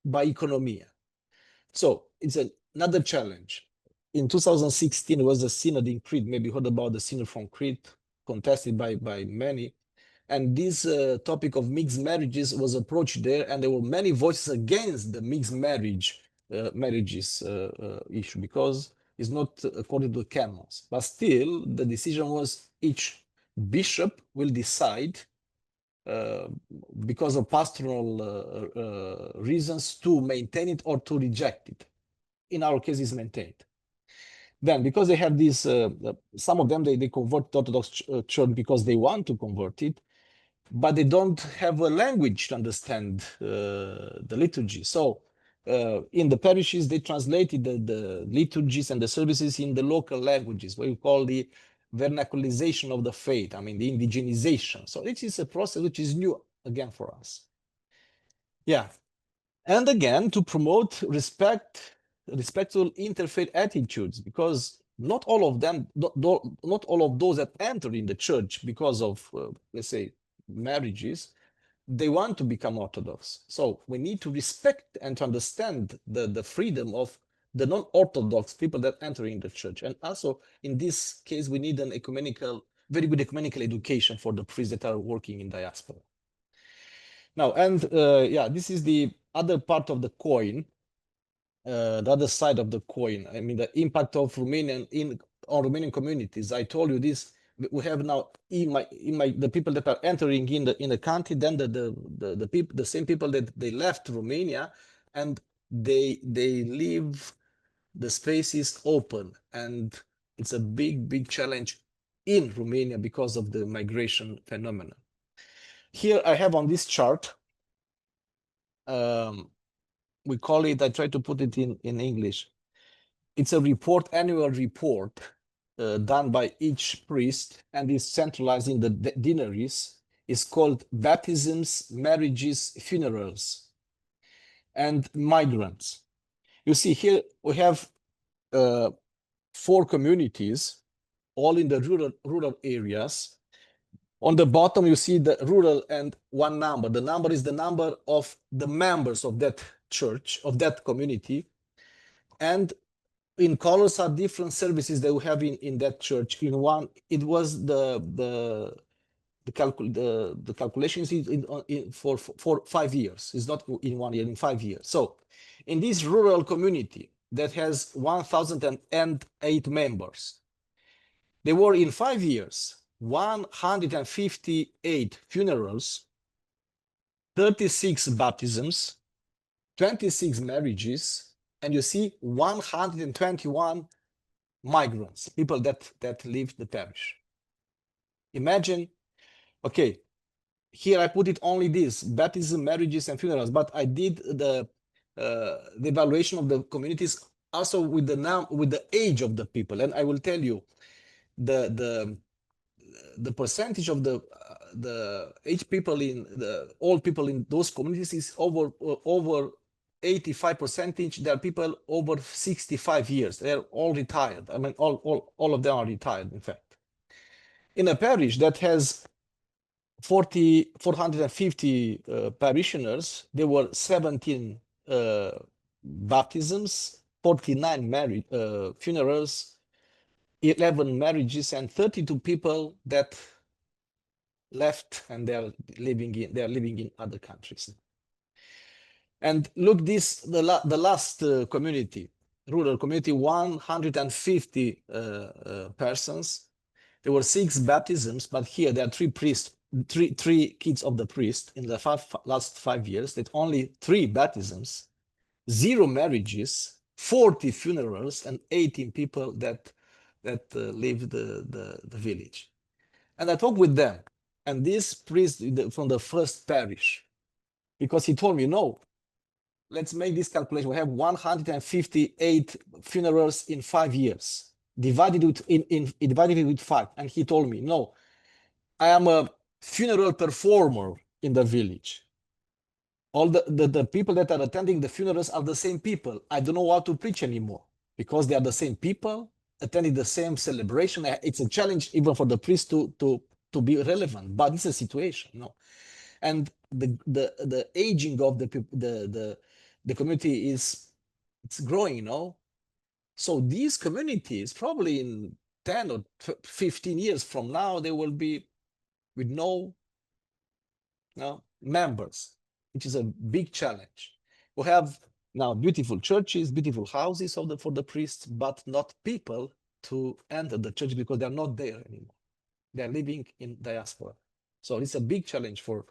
by economia. So it's another challenge. In 2016, there was a synod in Crete. Maybe you heard about the synod from Crete, contested by many. And this topic of mixed marriages was approached there, and there were many voices against the mixed marriages issue, because it's not according to the canons. But still, the decision was each bishop will decide because of pastoral reasons to maintain it or to reject it. In our case, it's maintained. Then, because they have these, some of them, they convert the Orthodox Church because they want to convert it, but they don't have a language to understand the liturgy. So in the parishes, they translated the liturgies and the services in the local languages, what you call the vernaculization of the faith, I mean, the indigenization. So this is a process which is new again for us. Yeah. And again, to promote respectful interfaith attitudes, because not all of them, not all of those that enter in the church because of, let's say, marriages, they want to become Orthodox. So we need to respect and to understand the freedom of the non-Orthodox people that enter in the church. And also, in this case, we need an very good ecumenical education for the priests that are working in diaspora. Now, and yeah, this is the other part of the coin, the other side of the coin. I mean, the impact of Romanian on Romanian communities. I told you this. We have now the people that are entering in the country, then the people, the same people that they left Romania, and they leave the spaces open, and it's a big challenge in Romania because of the migration phenomenon. Here I have on this chart, we call it, I try to put it in English. It's a report, annual report done by each priest, and is centralized in the deaneries. It's called Baptisms, Marriages, Funerals, and Migrants. You see here we have 4 communities, all in the rural areas. On the bottom, you see the rural and one number. The number is the number of the members of that church, of that community. And in colors are different services that we have in that church. In one, it was the calculations for 5 years. It's not in 1 year, in 5 years. So in this rural community that has 1,008 members, there were in 5 years 158 funerals, 36 baptisms, 26 marriages, and you see 121 migrants, people that leave the parish. Imagine, okay, here I put it only this, baptism, marriages, and funerals, but I did the evaluation of the communities also with the age of the people. And I will tell you, the percentage of the age people in the old people in those communities is over 85%. There are people over 65 years. They're all retired. I mean, all of them are retired, in fact. In a parish that has 450 parishioners, there were 17 baptisms, 49 funerals, 11 marriages, and 32 people that left, and they are living in other countries. And look, this the last community, rural community, 150 persons. There were 6 baptisms, but here there are 3 priests, three kids of the priest in the last 5 years. That only 3 baptisms, 0 marriages, 40 funerals, and 18 people that leave the village. And I talked with them, and this priest from the first parish, because he told me, no, let's make this calculation. We have 158 funerals in 5 years, divided with 5. And he told me, no, I am a funeral performer in the village. All the people that are attending the funerals are the same people. I don't know how to preach anymore because they are the same people attending the same celebration. It's a challenge even for the priest to be relevant, but it's a situation, no. And the aging of the community it's growing, you know. So these communities, probably in 10 or 15 years from now, they will be with no members, which is a big challenge. We have now beautiful churches, beautiful houses for the priests, but not people to enter the church because they're not there anymore. They're living in diaspora. So it's a big challenge for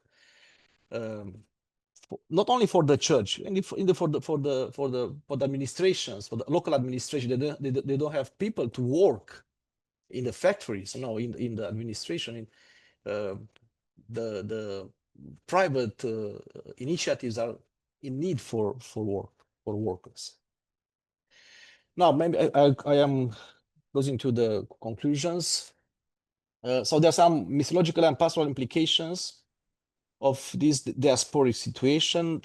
not only for the church, and for the administrations, for the local administration. They don't have people to work in the factories, in the administration. The private initiatives are in need for workers. Now, maybe I am closing to the conclusions. So there are some missiological and pastoral implications of this diasporic situation.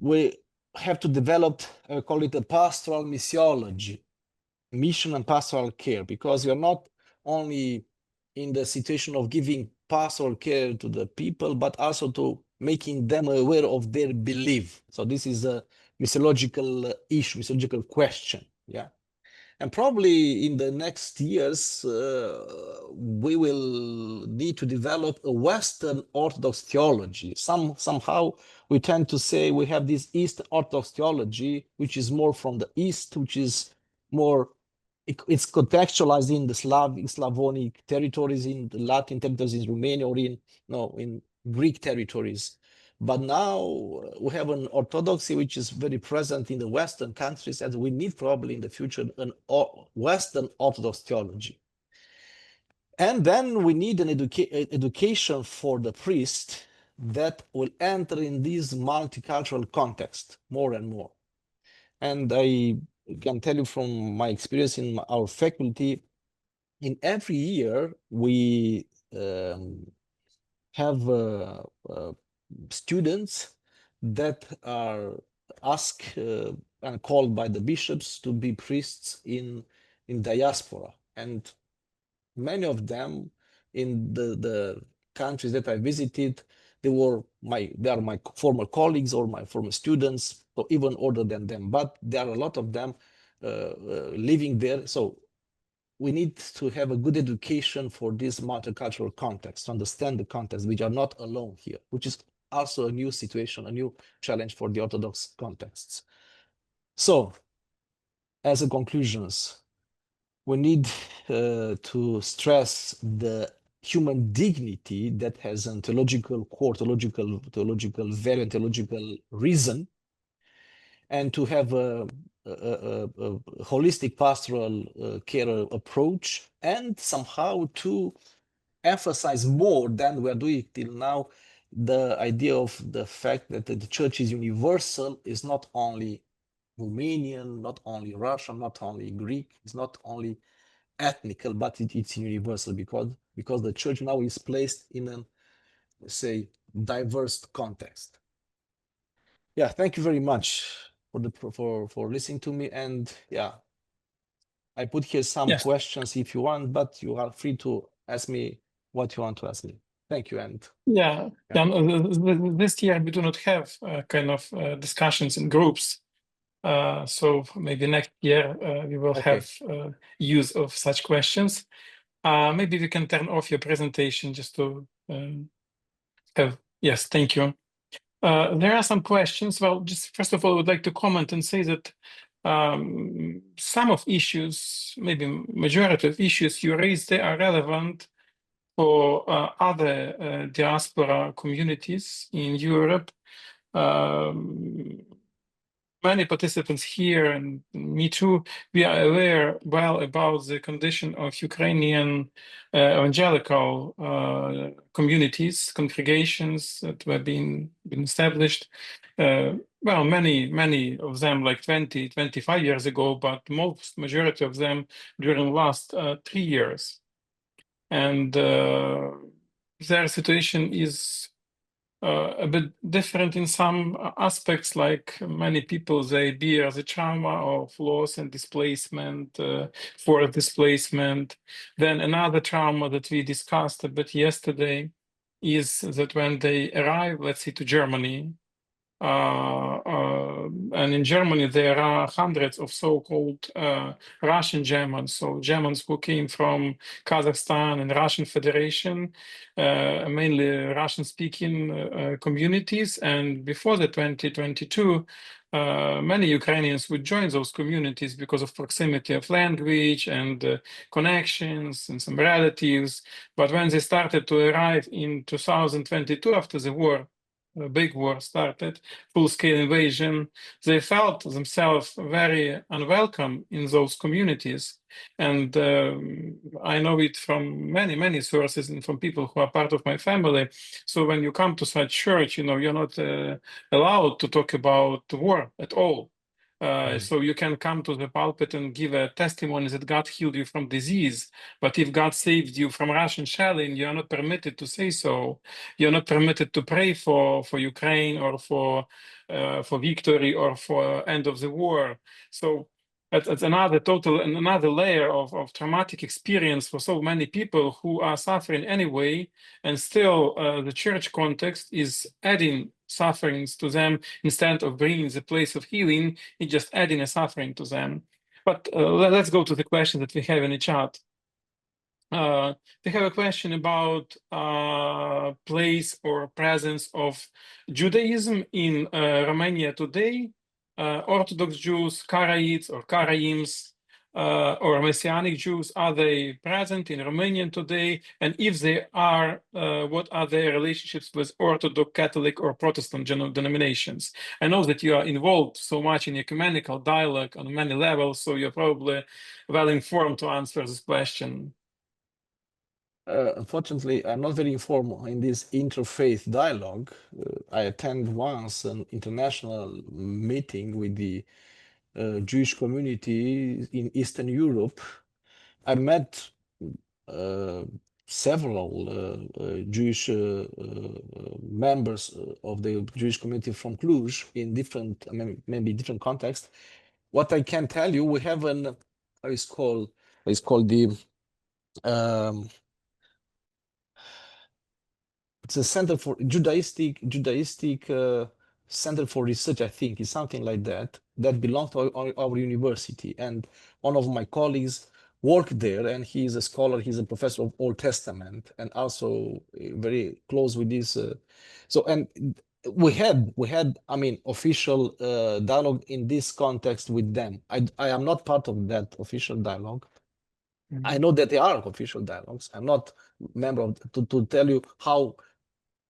We have to develop, I call it a pastoral missiology, mission and pastoral care, because we are not only in the situation of giving pastoral care to the people, but also to making them aware of their belief. So this is a missiological issue, missiological question, yeah. And probably in the next years, we will need to develop a Western Orthodox theology. Somehow we tend to say we have this Eastern Orthodox theology, which is more from the East, which is more, it's contextualized in the Slavonic territories, in the Latin territories, in Romania, or in Greek territories. But now we have an orthodoxy which is very present in the Western countries, and we need probably in the future an Western Orthodox theology. And then we need an education for the priest that will enter in this multicultural context more and more. And I can tell you from my experience in our faculty, in every year we have students that are asked and called by the bishops to be priests in diaspora. And many of them in the countries that I visited, they are my former colleagues or my former students. so even older than them, but there are a lot of them living there. So we need to have a good education for this multicultural context, to understand the context. We are not alone here, which is also a new situation, a new challenge for the Orthodox contexts. So, as a conclusions, we need to stress the human dignity that has a theological core, theological value, and theological reason, and to have a holistic pastoral care approach, and somehow to emphasize more than we're doing till now the idea of the fact that the church is universal, is not only Romanian, not only Russian, not only Greek, it's not only ethnical, but it's universal, because the church now is placed in a, say, diverse context. Yeah, thank you very much for listening to me. And yeah, I put here some questions if you want, but you are free to ask me what you want to ask me. Thank you. And this year we do not have kind of discussions in groups. So maybe next year we will have use of such questions. Maybe we can turn off your presentation just to have, yes, thank you. There are some questions. Well, just first of all, I would like to comment and say that some of issues, maybe majority of issues you raised, they are relevant for other diaspora communities in Europe. Many participants here, and me too, we are aware well about the condition of Ukrainian evangelical communities, congregations that were been established. Well, many of them like 20, 25 years ago, but majority of them during the last 3 years. And their situation is a bit different in some aspects, like many people, they bear the trauma of loss and displacement, forced displacement. Then another trauma that we discussed a bit yesterday is that when they arrive, let's say, to Germany, and in Germany there are hundreds of so-called Russian Germans, so Germans who came from Kazakhstan and Russian Federation, mainly Russian-speaking communities. And before the 2022, many Ukrainians would join those communities because of proximity of language and connections and some relatives. But when they started to arrive in 2022 after the war, a big war started, full-scale invasion, they felt themselves very unwelcome in those communities. And I know it from many sources and from people who are part of my family. So when you come to such church, you know, you're not allowed to talk about war at all. So you can come to the pulpit and give a testimony that God healed you from disease, but if God saved you from Russian shelling, you're not permitted to say so. You're not permitted to pray for Ukraine or for victory or for end of the war. So that's another layer of traumatic experience for so many people who are suffering anyway, and still the church context is adding sufferings to them instead of bringing the place of healing. It's just adding a suffering to them. But let's go to the question that we have in the chat. We have a question about place or presence of Judaism in Romania today. Orthodox Jews, Karaites or Karaims, or Messianic Jews, are they present in Romania today? And if they are, what are their relationships with Orthodox, Catholic, or Protestant denominations? I know that you are involved so much in ecumenical dialogue on many levels, so you're probably well informed to answer this question. Unfortunately, I'm not very informed in this interfaith dialogue. I attend once an international meeting with the Jewish community in Eastern Europe. I met several Jewish members of the Jewish community from Cluj in different, maybe different contexts. What I can tell you, we have an, it's called the, it's a center for Judaistic Center for Research, I think, is something like that, that belongs to our university. And one of my colleagues worked there, and he is a scholar, he's a professor of Old Testament, and also very close with this. And we had, I mean, official dialogue in this context with them. I am not part of that official dialogue. I know that there are official dialogues. I'm not a member of to tell you how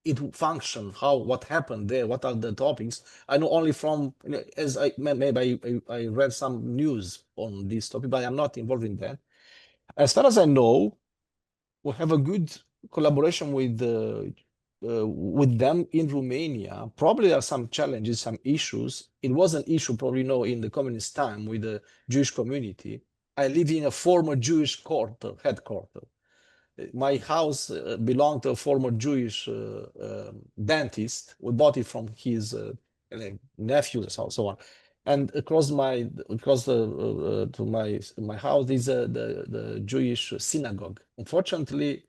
it functioned, what happened there, what are the topics. I know only from, as I read some news on this topic, but I'm not involved in that. As far as I know, we have a good collaboration with them in Romania. Probably there are some challenges, some issues. It was an issue, probably in the communist time with the Jewish community. I live in a former Jewish headquarters. My house belonged to a former Jewish dentist. We bought it from his nephews and so on. And across to my house is the Jewish synagogue. Unfortunately,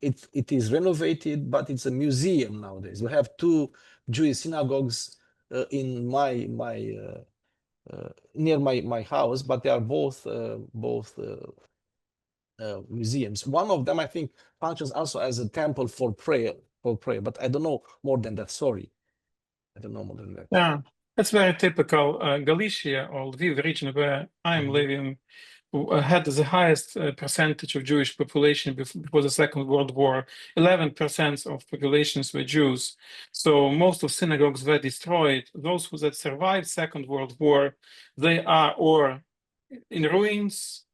it is renovated, but it's a museum nowadays. We have two Jewish synagogues in near my house, but they are both museums. One of them, I think, functions also as a temple for prayer, but I don't know more than that. Sorry, I don't know more than that. Yeah, that's very typical. Galicia or Lviv region where I'm living had the highest percentage of Jewish population before the Second World War. 11% of populations were Jews. So most of synagogues were destroyed. Those who that survived Second World War, they are or in ruins,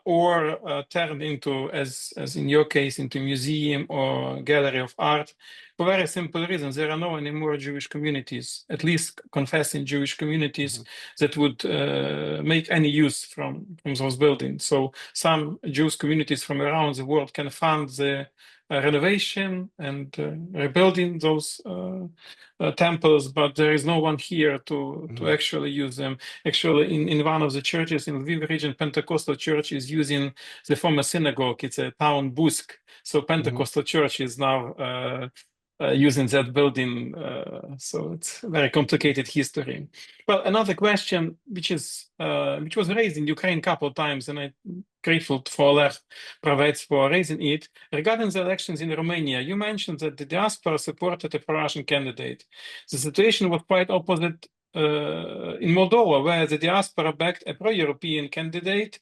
or turned into, as in your case, into museum or gallery of art, for very simple reasons. There are no anymore Jewish communities, at least confessing Jewish communities, that would make any use from those buildings. So some Jewish communities from around the world can fund the renovation and rebuilding those temples, but there is no one here to actually use them. Actually, in one of the churches in Lviv region, Pentecostal church is using the former synagogue. It's a town Busk. So Pentecostal church is now using that building. So it's a very complicated history. Well, another question, which was raised in Ukraine a couple of times, and I'm grateful for Oleg Pravets for raising it, regarding the elections in Romania. You mentioned that the diaspora supported a pro-Russian candidate. The situation was quite opposite in Moldova, where the diaspora backed a pro-European candidate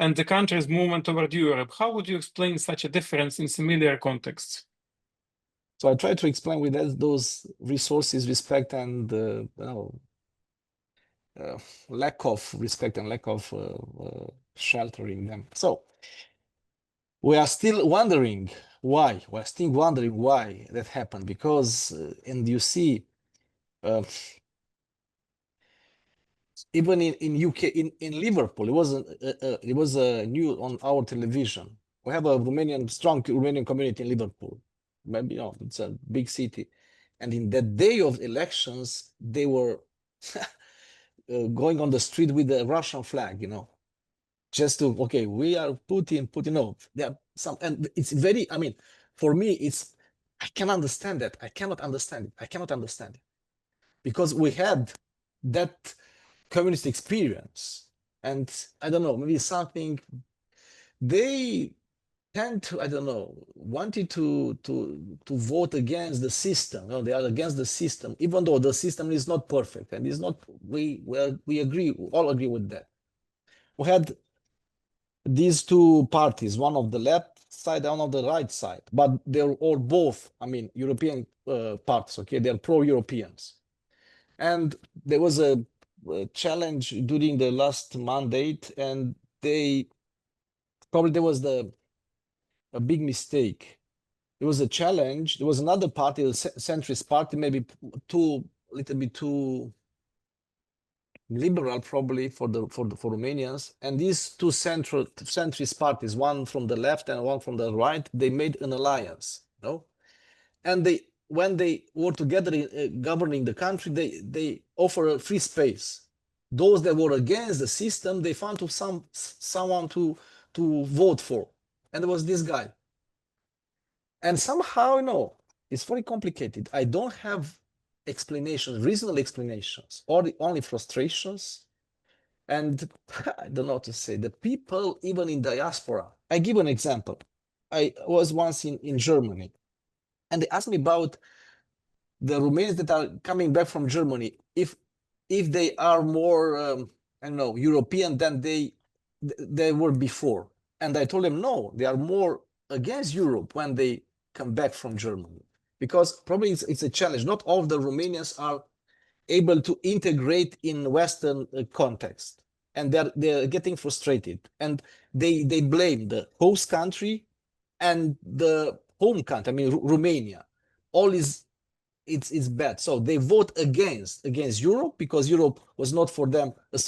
and the country's movement toward Europe. How would you explain such a difference in similar contexts? So I try to explain with those resources, respect, and lack of respect and lack of sheltering them. So we are still wondering why. We're still wondering why that happened, because, and you see, even in UK, in Liverpool, it was new on our television. We have a strong Romanian community in Liverpool. Maybe it's a big city, and in that day of elections, they were going on the street with the Russian flag, just to, okay, we are Putin. There are some, and it's very, I mean, for me, I can understand that. I cannot understand it because we had that communist experience, and I don't know, maybe something they tend to, I don't know, wanted to vote against the system. They are against the system, even though the system is not perfect and is not. We all agree with that. We had these two parties, one of the left side, one of the right side, but they're all both, I mean, European parties. Okay, they're pro-Europeans, and there was a challenge during the last mandate, and there was a big mistake. There was a challenge. There was another party, the centrist party, maybe a little bit too liberal, probably for Romanians. And these two centrist parties, one from the left and one from the right, they made an alliance, and when they were together governing the country, they offer a free space. Those that were against the system, they found someone to vote for, and there was this guy. And somehow, it's very complicated. I don't have explanations, reasonable explanations, or only frustrations. And I don't know what to say. The people, even in diaspora, I give an example. I was once in Germany, and they asked me about the Romanians that are coming back from Germany, if they are more, I don't know, European than they were before. And I told them, no, they are more against Europe when they come back from Germany. Because probably it's a challenge. Not all of the Romanians are able to integrate in Western context. And they're getting frustrated. And they blame the host country and the home country, I mean, Romania. All is, it's bad. So they vote against Europe because Europe was not for them a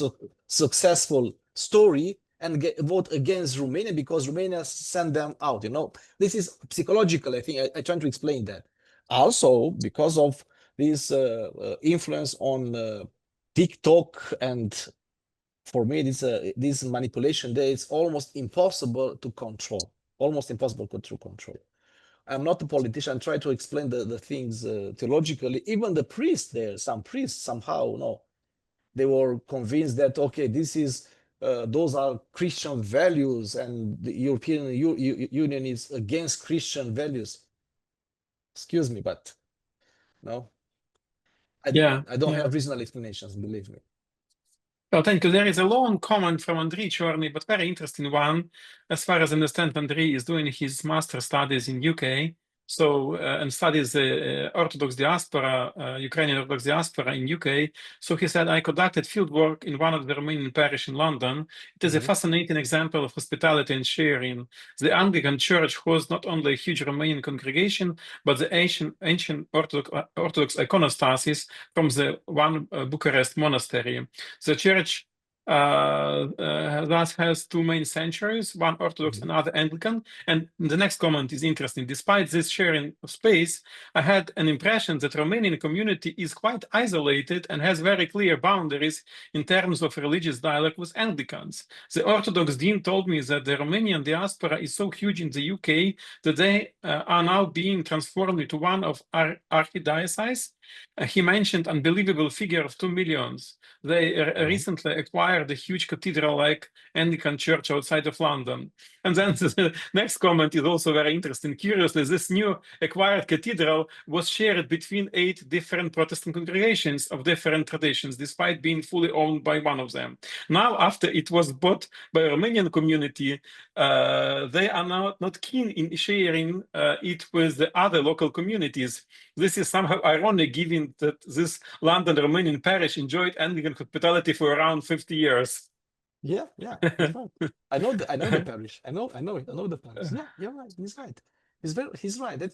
successful story, and vote against Romania because Romania sent them out. You know, this is psychological. I think I try to explain that. Also, because of this influence on TikTok, and for me, this manipulation there is almost impossible to control. Almost impossible to control. I'm not a politician. I try to explain the things theologically. Even the priests there, some priests somehow, no, they were convinced that, okay, this is, those are Christian values, and the European Union is against Christian values. Excuse me, but no, I don't have reasonable explanations, believe me. Well, thank you. There is a long comment from Andrei Chorny, but very interesting one. As far as I understand, Andrei is doing his master studies in UK, so and studies the Orthodox diaspora, Ukrainian Orthodox diaspora in UK. So he said, I conducted field work in one of the Romanian parish in London. It is a fascinating example of hospitality and sharing. The Anglican Church hosts not only a huge Romanian congregation, but the ancient Orthodox iconostasis from the one Bucharest monastery. The church thus has two main sanctuaries, one Orthodox and other Anglican. And the next comment is interesting. Despite this sharing of space, I had an impression that Romanian community is quite isolated and has very clear boundaries in terms of religious dialogue with Anglicans. The Orthodox dean told me that the Romanian diaspora is so huge in the UK that they are now being transformed into one of archdiocese. He mentioned unbelievable figure of 2 million. They recently acquired a huge cathedral-like Anglican church outside of London. And then the next comment is also very interesting. Curiously, this new acquired cathedral was shared between 8 different Protestant congregations of different traditions, despite being fully owned by one of them. Now, after it was bought by a Romanian community, they are now not keen in sharing it with the other local communities. This is somehow ironic, given that this London Romanian parish enjoyed Anglican hospitality for around 50 years. Yeah, that's right. I know the parish. I know the parish. Yeah, you're right. He's right. He's right.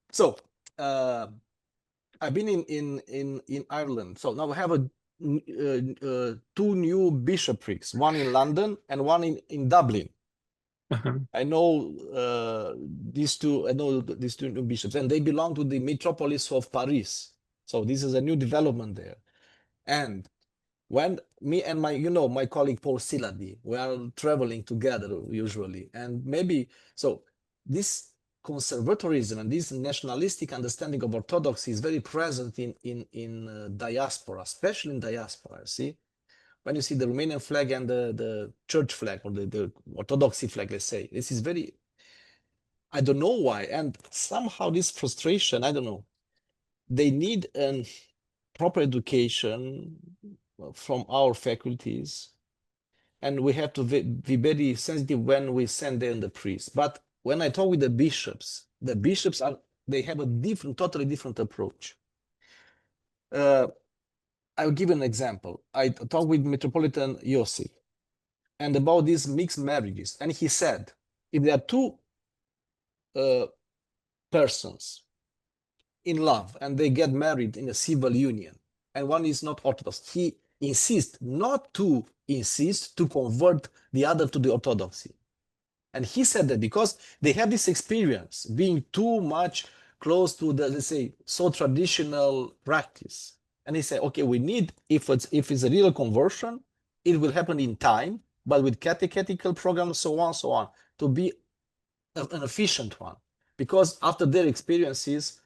So I've been in Ireland. So now we have 2 new bishoprics, one in London and one in Dublin. I know these two new bishops, and they belong to the metropolis of Paris. So this is a new development there. And when me and my colleague Paul Siladi, we are traveling together usually, and maybe so this conservatorism and this nationalistic understanding of Orthodoxy is very present in diaspora, especially in diaspora. See, when you see the Romanian flag and the church flag, or the Orthodoxy flag, let's say, this is very, I don't know why, and somehow this frustration, I don't know, they need a proper education from our faculties, and we have to be very sensitive when we send in the priests. But when I talk with the bishops they have a totally different approach. I'll give an example. I talked with Metropolitan Iosif and about these mixed marriages, and he said, if there are 2 persons in love and they get married in a civil union, and one is not Orthodox, he insists not to convert the other to the Orthodoxy. And he said that because they have this experience being too much close to the, let's say, so traditional practice. And he said, okay, we need, if it's a real conversion, it will happen in time, but with catechetical programs, so on, to be an efficient one. Because after their experiences,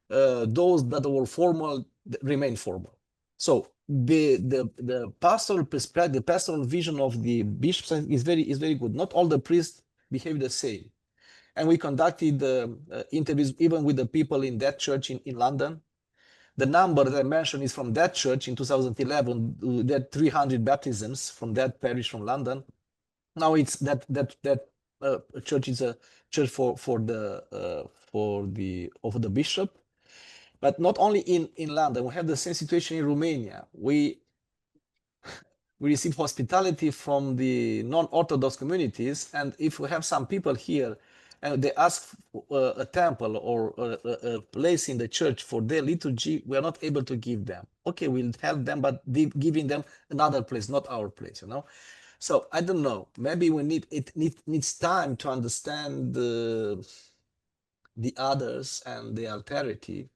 those that were formal remain formal. So the pastoral perspective, the pastoral vision of the bishops is very good. Not all the priests behave the same. And we conducted interviews even with the people in that church in London. The number that I mentioned is from that church in 2011, that 300 baptisms from that parish from London. Now it's that church is a church for the bishop. But not only in London, we have the same situation in Romania. We receive hospitality from the non-Orthodox communities, and if we have some people here and they ask a temple or a place in the church for their liturgy, we are not able to give them. Okay, we'll help them, but giving them another place, not our place, you know. So I don't know. Maybe it needs time to understand the others and the alterity.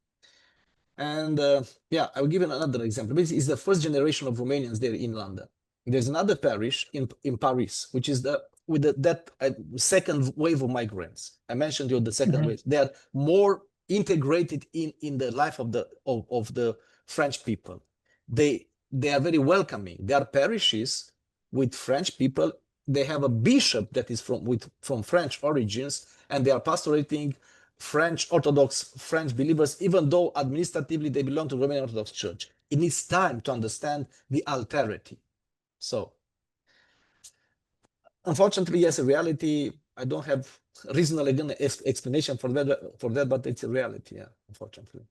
And yeah, I'll give you another example. This is the first generation of Romanians there in London. There's another parish in Paris, which is that second wave of migrants. I mentioned you the second wave. They are more integrated in the life of the French people. They are very welcoming. They are parishes with French people. They have a bishop that is from French origins, and they are pastorating Orthodox French believers, even though administratively they belong to Romanian Orthodox Church. It needs time to understand the alterity. So, unfortunately, yes, a reality. I don't have reasonable explanation for that, but it's a reality, yeah, unfortunately.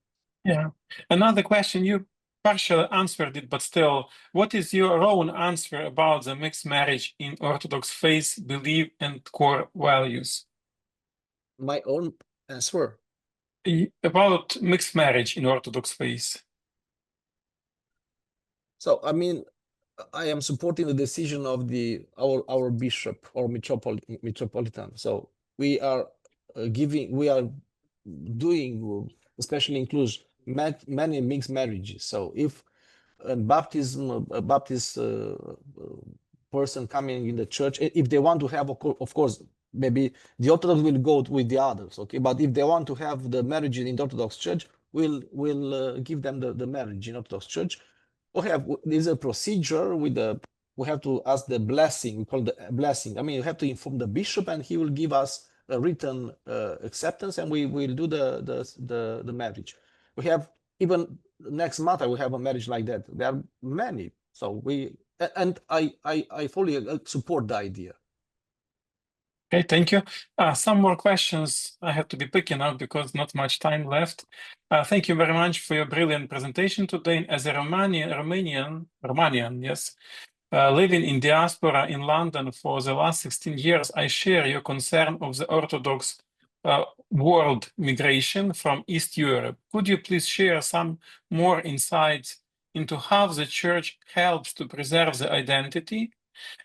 Yeah. Another question, you partially answered it, but still, what is your own answer about the mixed marriage in Orthodox faith, belief, and core values? My own answer? About mixed marriage in Orthodox faith. So, I mean, I am supporting the decision of our bishop or metropolitan. So we are doing, especially in Cluj, many mixed marriages. So if a Baptist person coming in the church, if they want to have, of course, maybe the Orthodox will go with the others, okay? But if they want to have the marriage in the Orthodox Church, we'll give them the marriage in Orthodox Church. There's a procedure we have to ask the blessing. We call the blessing. I mean, you have to inform the bishop, and he will give us a written acceptance, and we will do the marriage. We have even next month I will have a marriage like that. There are many, so I fully support the idea. Okay, thank you. Some more questions I have to be picking up because not much time left. Thank you very much for your brilliant presentation today. As a Romanian, yes, living in diaspora in London for the last 16 years, I share your concern of the Orthodox world migration from East Europe. Could you please share some more insights into how the Church helps to preserve the identity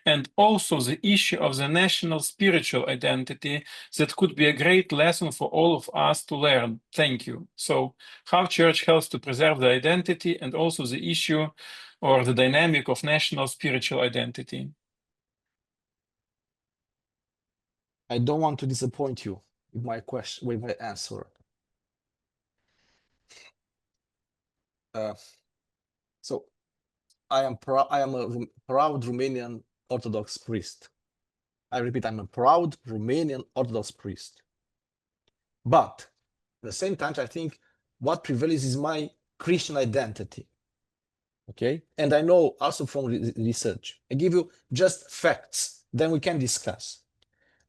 and also the issue of the national spiritual identity that could be a great lesson for all of us to learn? Thank you. So how Church helps to preserve the identity and also the issue or the dynamic of national spiritual identity. I don't want to disappoint you with my question, with my answer. So I am a proud Romanian Orthodox priest. I repeat, I'm a proud Romanian Orthodox priest. But at the same time, I think what prevails is my Christian identity. Okay? And I know also from research. I give you just facts, then we can discuss.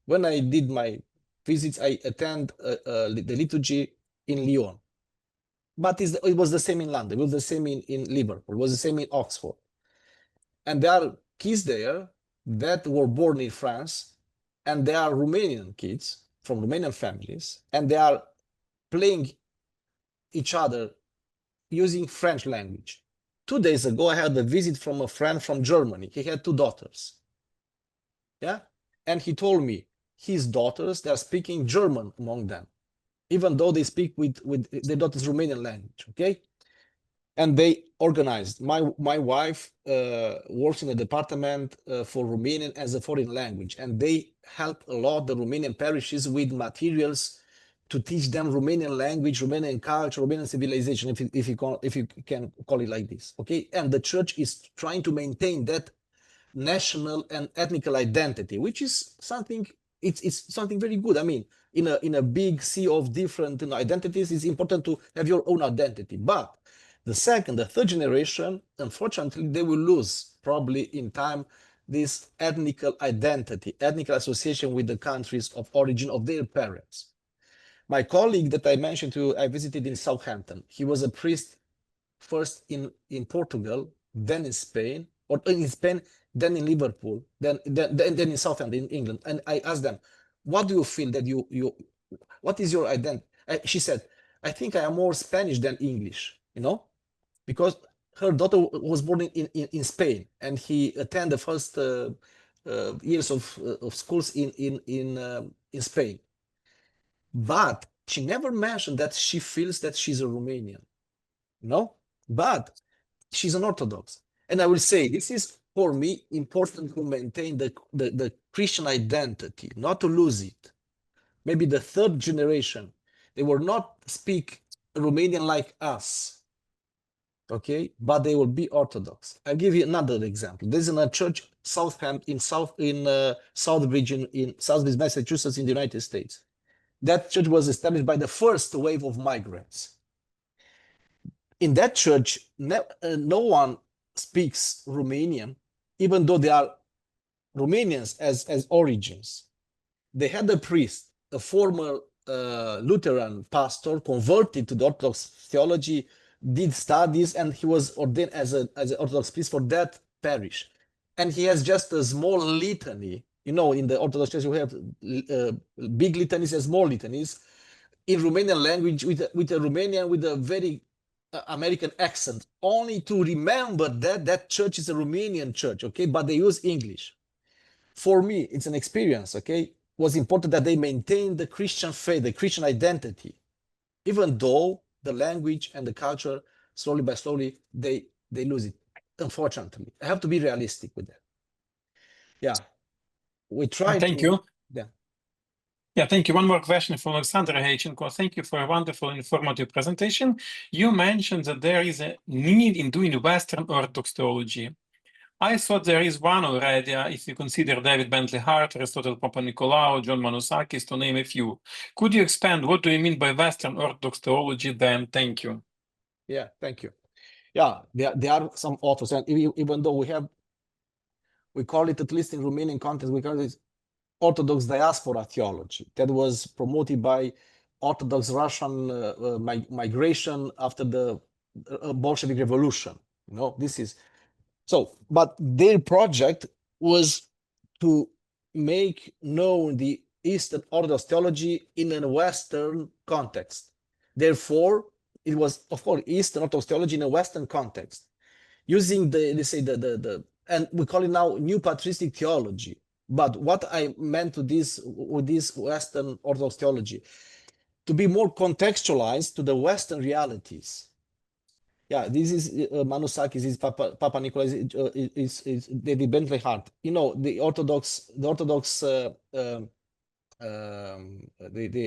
When I did my visits, I attend the liturgy in Lyon. But it was the same in London, it was the same in Liverpool, it was the same in Oxford. And there are kids there that were born in France, and they are Romanian kids from Romanian families, and they are playing each other using French language. 2 days ago, I had a visit from a friend from Germany. He had 2 daughters. Yeah? And he told me his daughters, they are speaking German among them, even though they speak with their daughter's Romanian language, okay? And they organized. My wife works in a department for Romanian as a foreign language, and they help a lot the Romanian parishes with materials to teach them Romanian language, Romanian culture, Romanian civilization, if you can call it like this, okay? And the church is trying to maintain that national and ethnical identity, which is something, it's something very good. I mean, in a big sea of different identities, it's important to have your own identity. But the second, the third generation, unfortunately, they will lose probably in time this ethnical identity, ethnical association with the countries of origin of their parents. My colleague that I mentioned to, I visited in Southampton. He was a priest first in Portugal, then in Spain, or in Spain, then in Liverpool, then in Southampton, in England. And I asked them, what do you feel that what is your identity? She said, I think I am more Spanish than English, you know, because her daughter was born in Spain, and he attended the first years of schools in Spain. But she never mentioned that she feels that she's a Romanian, no? But she's an Orthodox. And I will say, this is, for me, important to maintain the Christian identity, not to lose it. Maybe the third generation, they will not speak Romanian like us, okay? But they will be Orthodox. I'll give you another example. There's a church, Southampton, Southbridge, in Southbridge, Massachusetts, in the United States. That church was established by the first wave of migrants. In that church, no one speaks Romanian, even though they are Romanians as origins. They had a priest, a former Lutheran pastor, converted to the Orthodox theology, did studies, and he was ordained as an Orthodox priest for that parish. And he has just a small litany. You know, in the Orthodox Church, we have big litanies and small litanies in Romanian language with a Romanian with a very American accent, only to remember that church is a Romanian church, okay? But they use English. For me, it's an experience, okay? It was important that they maintain the Christian faith, the Christian identity, even though the language and the culture, slowly by slowly, they lose it, unfortunately. I have to be realistic with that. Yeah. We try Thank you. Yeah. Yeah, thank you. One more question from Alexander Haychenko. Thank you for a wonderful, informative presentation. You mentioned that there is a need in doing Western Orthodox theology. I thought there is one already, if you consider David Bentley Hart, Aristotle Papanikolaou, John Manusakis, to name a few. Could you expand what do you mean by Western Orthodox theology then? Thank you. Yeah, thank you. Yeah, there are some authors, and even though we call it, at least in Romanian context, we call it Orthodox Diaspora theology. That was promoted by Orthodox Russian migration after the Bolshevik Revolution. You know, this is so. But their project was to make known the Eastern Orthodox theology in a Western context. Therefore, it was, of course, Eastern Orthodox theology in a Western context, using and we call it now new patristic theology. But what I meant with this Western Orthodox theology, to be more contextualized to the Western realities. Yeah, this is Manusakis, is Papa Nicholas, is David Bentley Hart. You know, the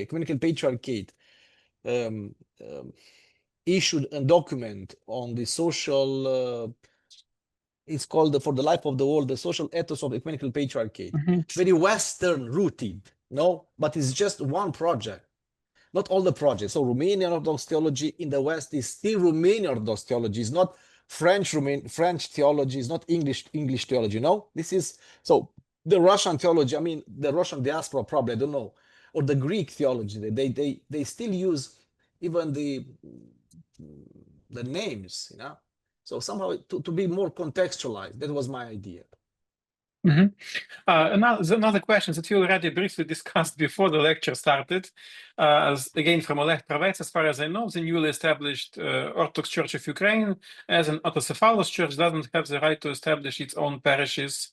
Ecumenical Patriarchate issued a document on the social. It's called For the Life of the World, the Social Ethos of Ecumenical Patriarchate. Very Western rooted, no? But it's just one project, not all the projects. So Romanian Orthodox theology in the West is still Romanian Orthodox theology. It's not French theology, it's not English theology, no? This is, so the Russian theology, I mean, the Russian diaspora probably, I don't know, or the Greek theology, they still use even the names, you know? So somehow to be more contextualized, that was my idea. Another question that we already briefly discussed before the lecture started, again from Oleg Pravets. As far as I know, the newly established Orthodox Church of Ukraine, as an autocephalous church, doesn't have the right to establish its own parishes.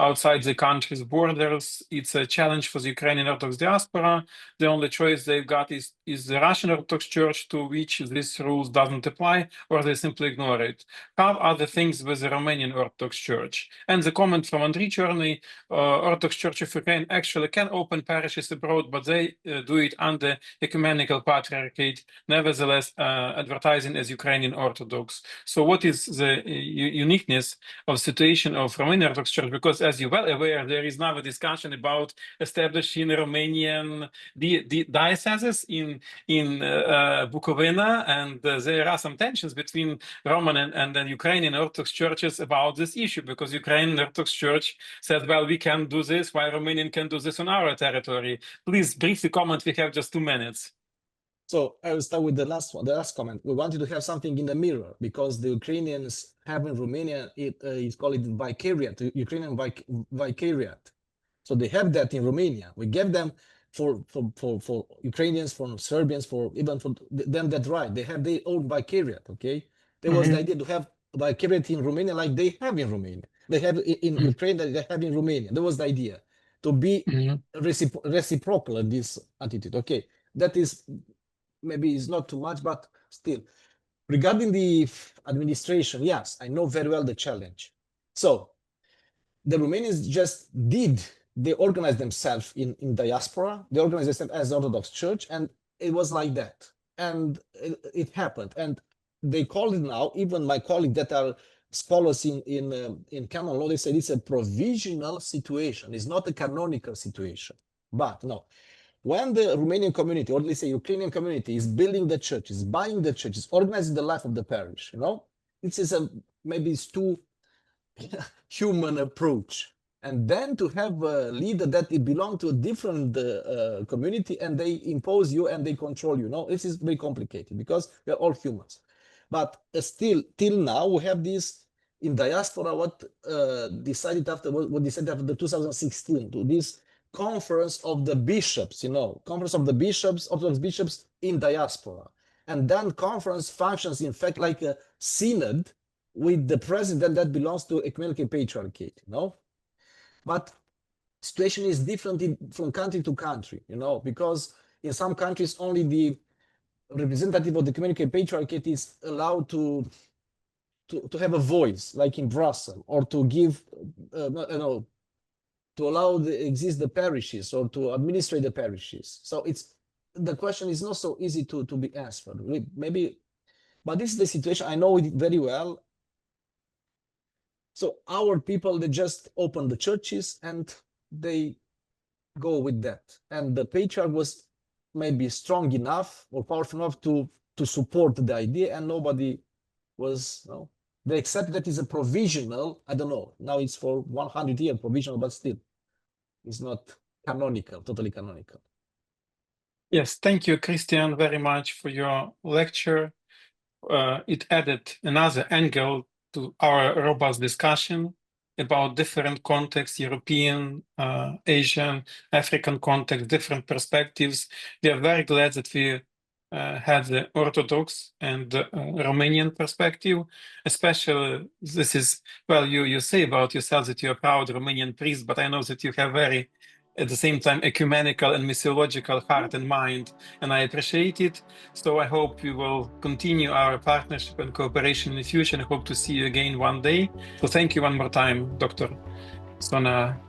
outside the country's borders. It's a challenge for the Ukrainian Orthodox diaspora. The only choice they've got is the Russian Orthodox Church, to which this rules doesn't apply, or they simply ignore it. How are the things with the Romanian Orthodox Church? And the comment from Andriy Cherny, Orthodox Church of Ukraine actually can open parishes abroad, but they do it under ecumenical patriarchate, nevertheless advertising as Ukrainian Orthodox. So what is the uniqueness of situation of Romanian Orthodox Church? Because as you're well aware, there is now a discussion about establishing Romanian dioceses in Bukovina, and there are some tensions between Roman and the Ukrainian Orthodox churches about this issue, because Ukrainian Orthodox Church says, well, we can do this while Romanian can do this on our territory. Please briefly comment, we have just 2 minutes. So I will start with the last one, the last comment. We wanted to have something in the mirror, because the Ukrainians have in Romania, it's called it vicariate, Ukrainian vicariate. So they have that in Romania. We gave them for Ukrainians, for Serbians, even for them that right. They have their own vicariate, okay? There was the idea to have vicariate in Romania like they have in Romania. They have in Ukraine, that they have in Romania. That was the idea, to be reciprocal in this attitude. Okay, that is, maybe it's not too much, but still. Regarding the administration, yes, I know very well the challenge. So the Romanians they organized themselves in diaspora, they organized themselves as Orthodox Church, and it was like that. And it happened. And they call it now, even my colleagues that are scholars in canon law, they say it's a provisional situation. It's not a canonical situation. But no, when the Romanian community, or let's say Ukrainian community, is building the churches, buying the churches, organizing the life of the parish, you know, this is maybe it's too human approach. And then to have a leader that it belongs to a different community, and they impose you and they control you. No, this is very complicated, because we are all humans. But still, till now, we have this in diaspora. What decided after the 2016 to this conference of the bishops, you know, conference of the bishops, Orthodox bishops in diaspora, and then conference functions in fact like a synod with the president that belongs to ecumenical patriarchate, you know. But situation is different from country to country, you know, because in some countries only the representative of the ecumenical patriarchate is allowed to have a voice, like in Brussels, or to give, you know, to allow exist the parishes or to administrate the parishes. So the question is not so easy to be answered. Maybe, but this is the situation. I know it very well. So our people, they just open the churches and they go with that. And the patriarch was maybe strong enough or powerful enough to support the idea, and nobody was, you know, they accept that is a provisional, I don't know, now it's for 100 years provisional, but still it's not canonical, totally canonical. Yes, thank you, Cristian, very much for your lecture. It added another angle to our robust discussion about different contexts, European, Asian, African context, different perspectives. We are very glad that we had the Orthodox and Romanian perspective, especially this is, well, you say about yourself that you're a proud Romanian priest, but I know that you have very, at the same time, ecumenical and missiological heart and mind, and I appreciate it. So I hope we will continue our partnership and cooperation in the future, and I hope to see you again one day. So thank you one more time, Dr. Sonea.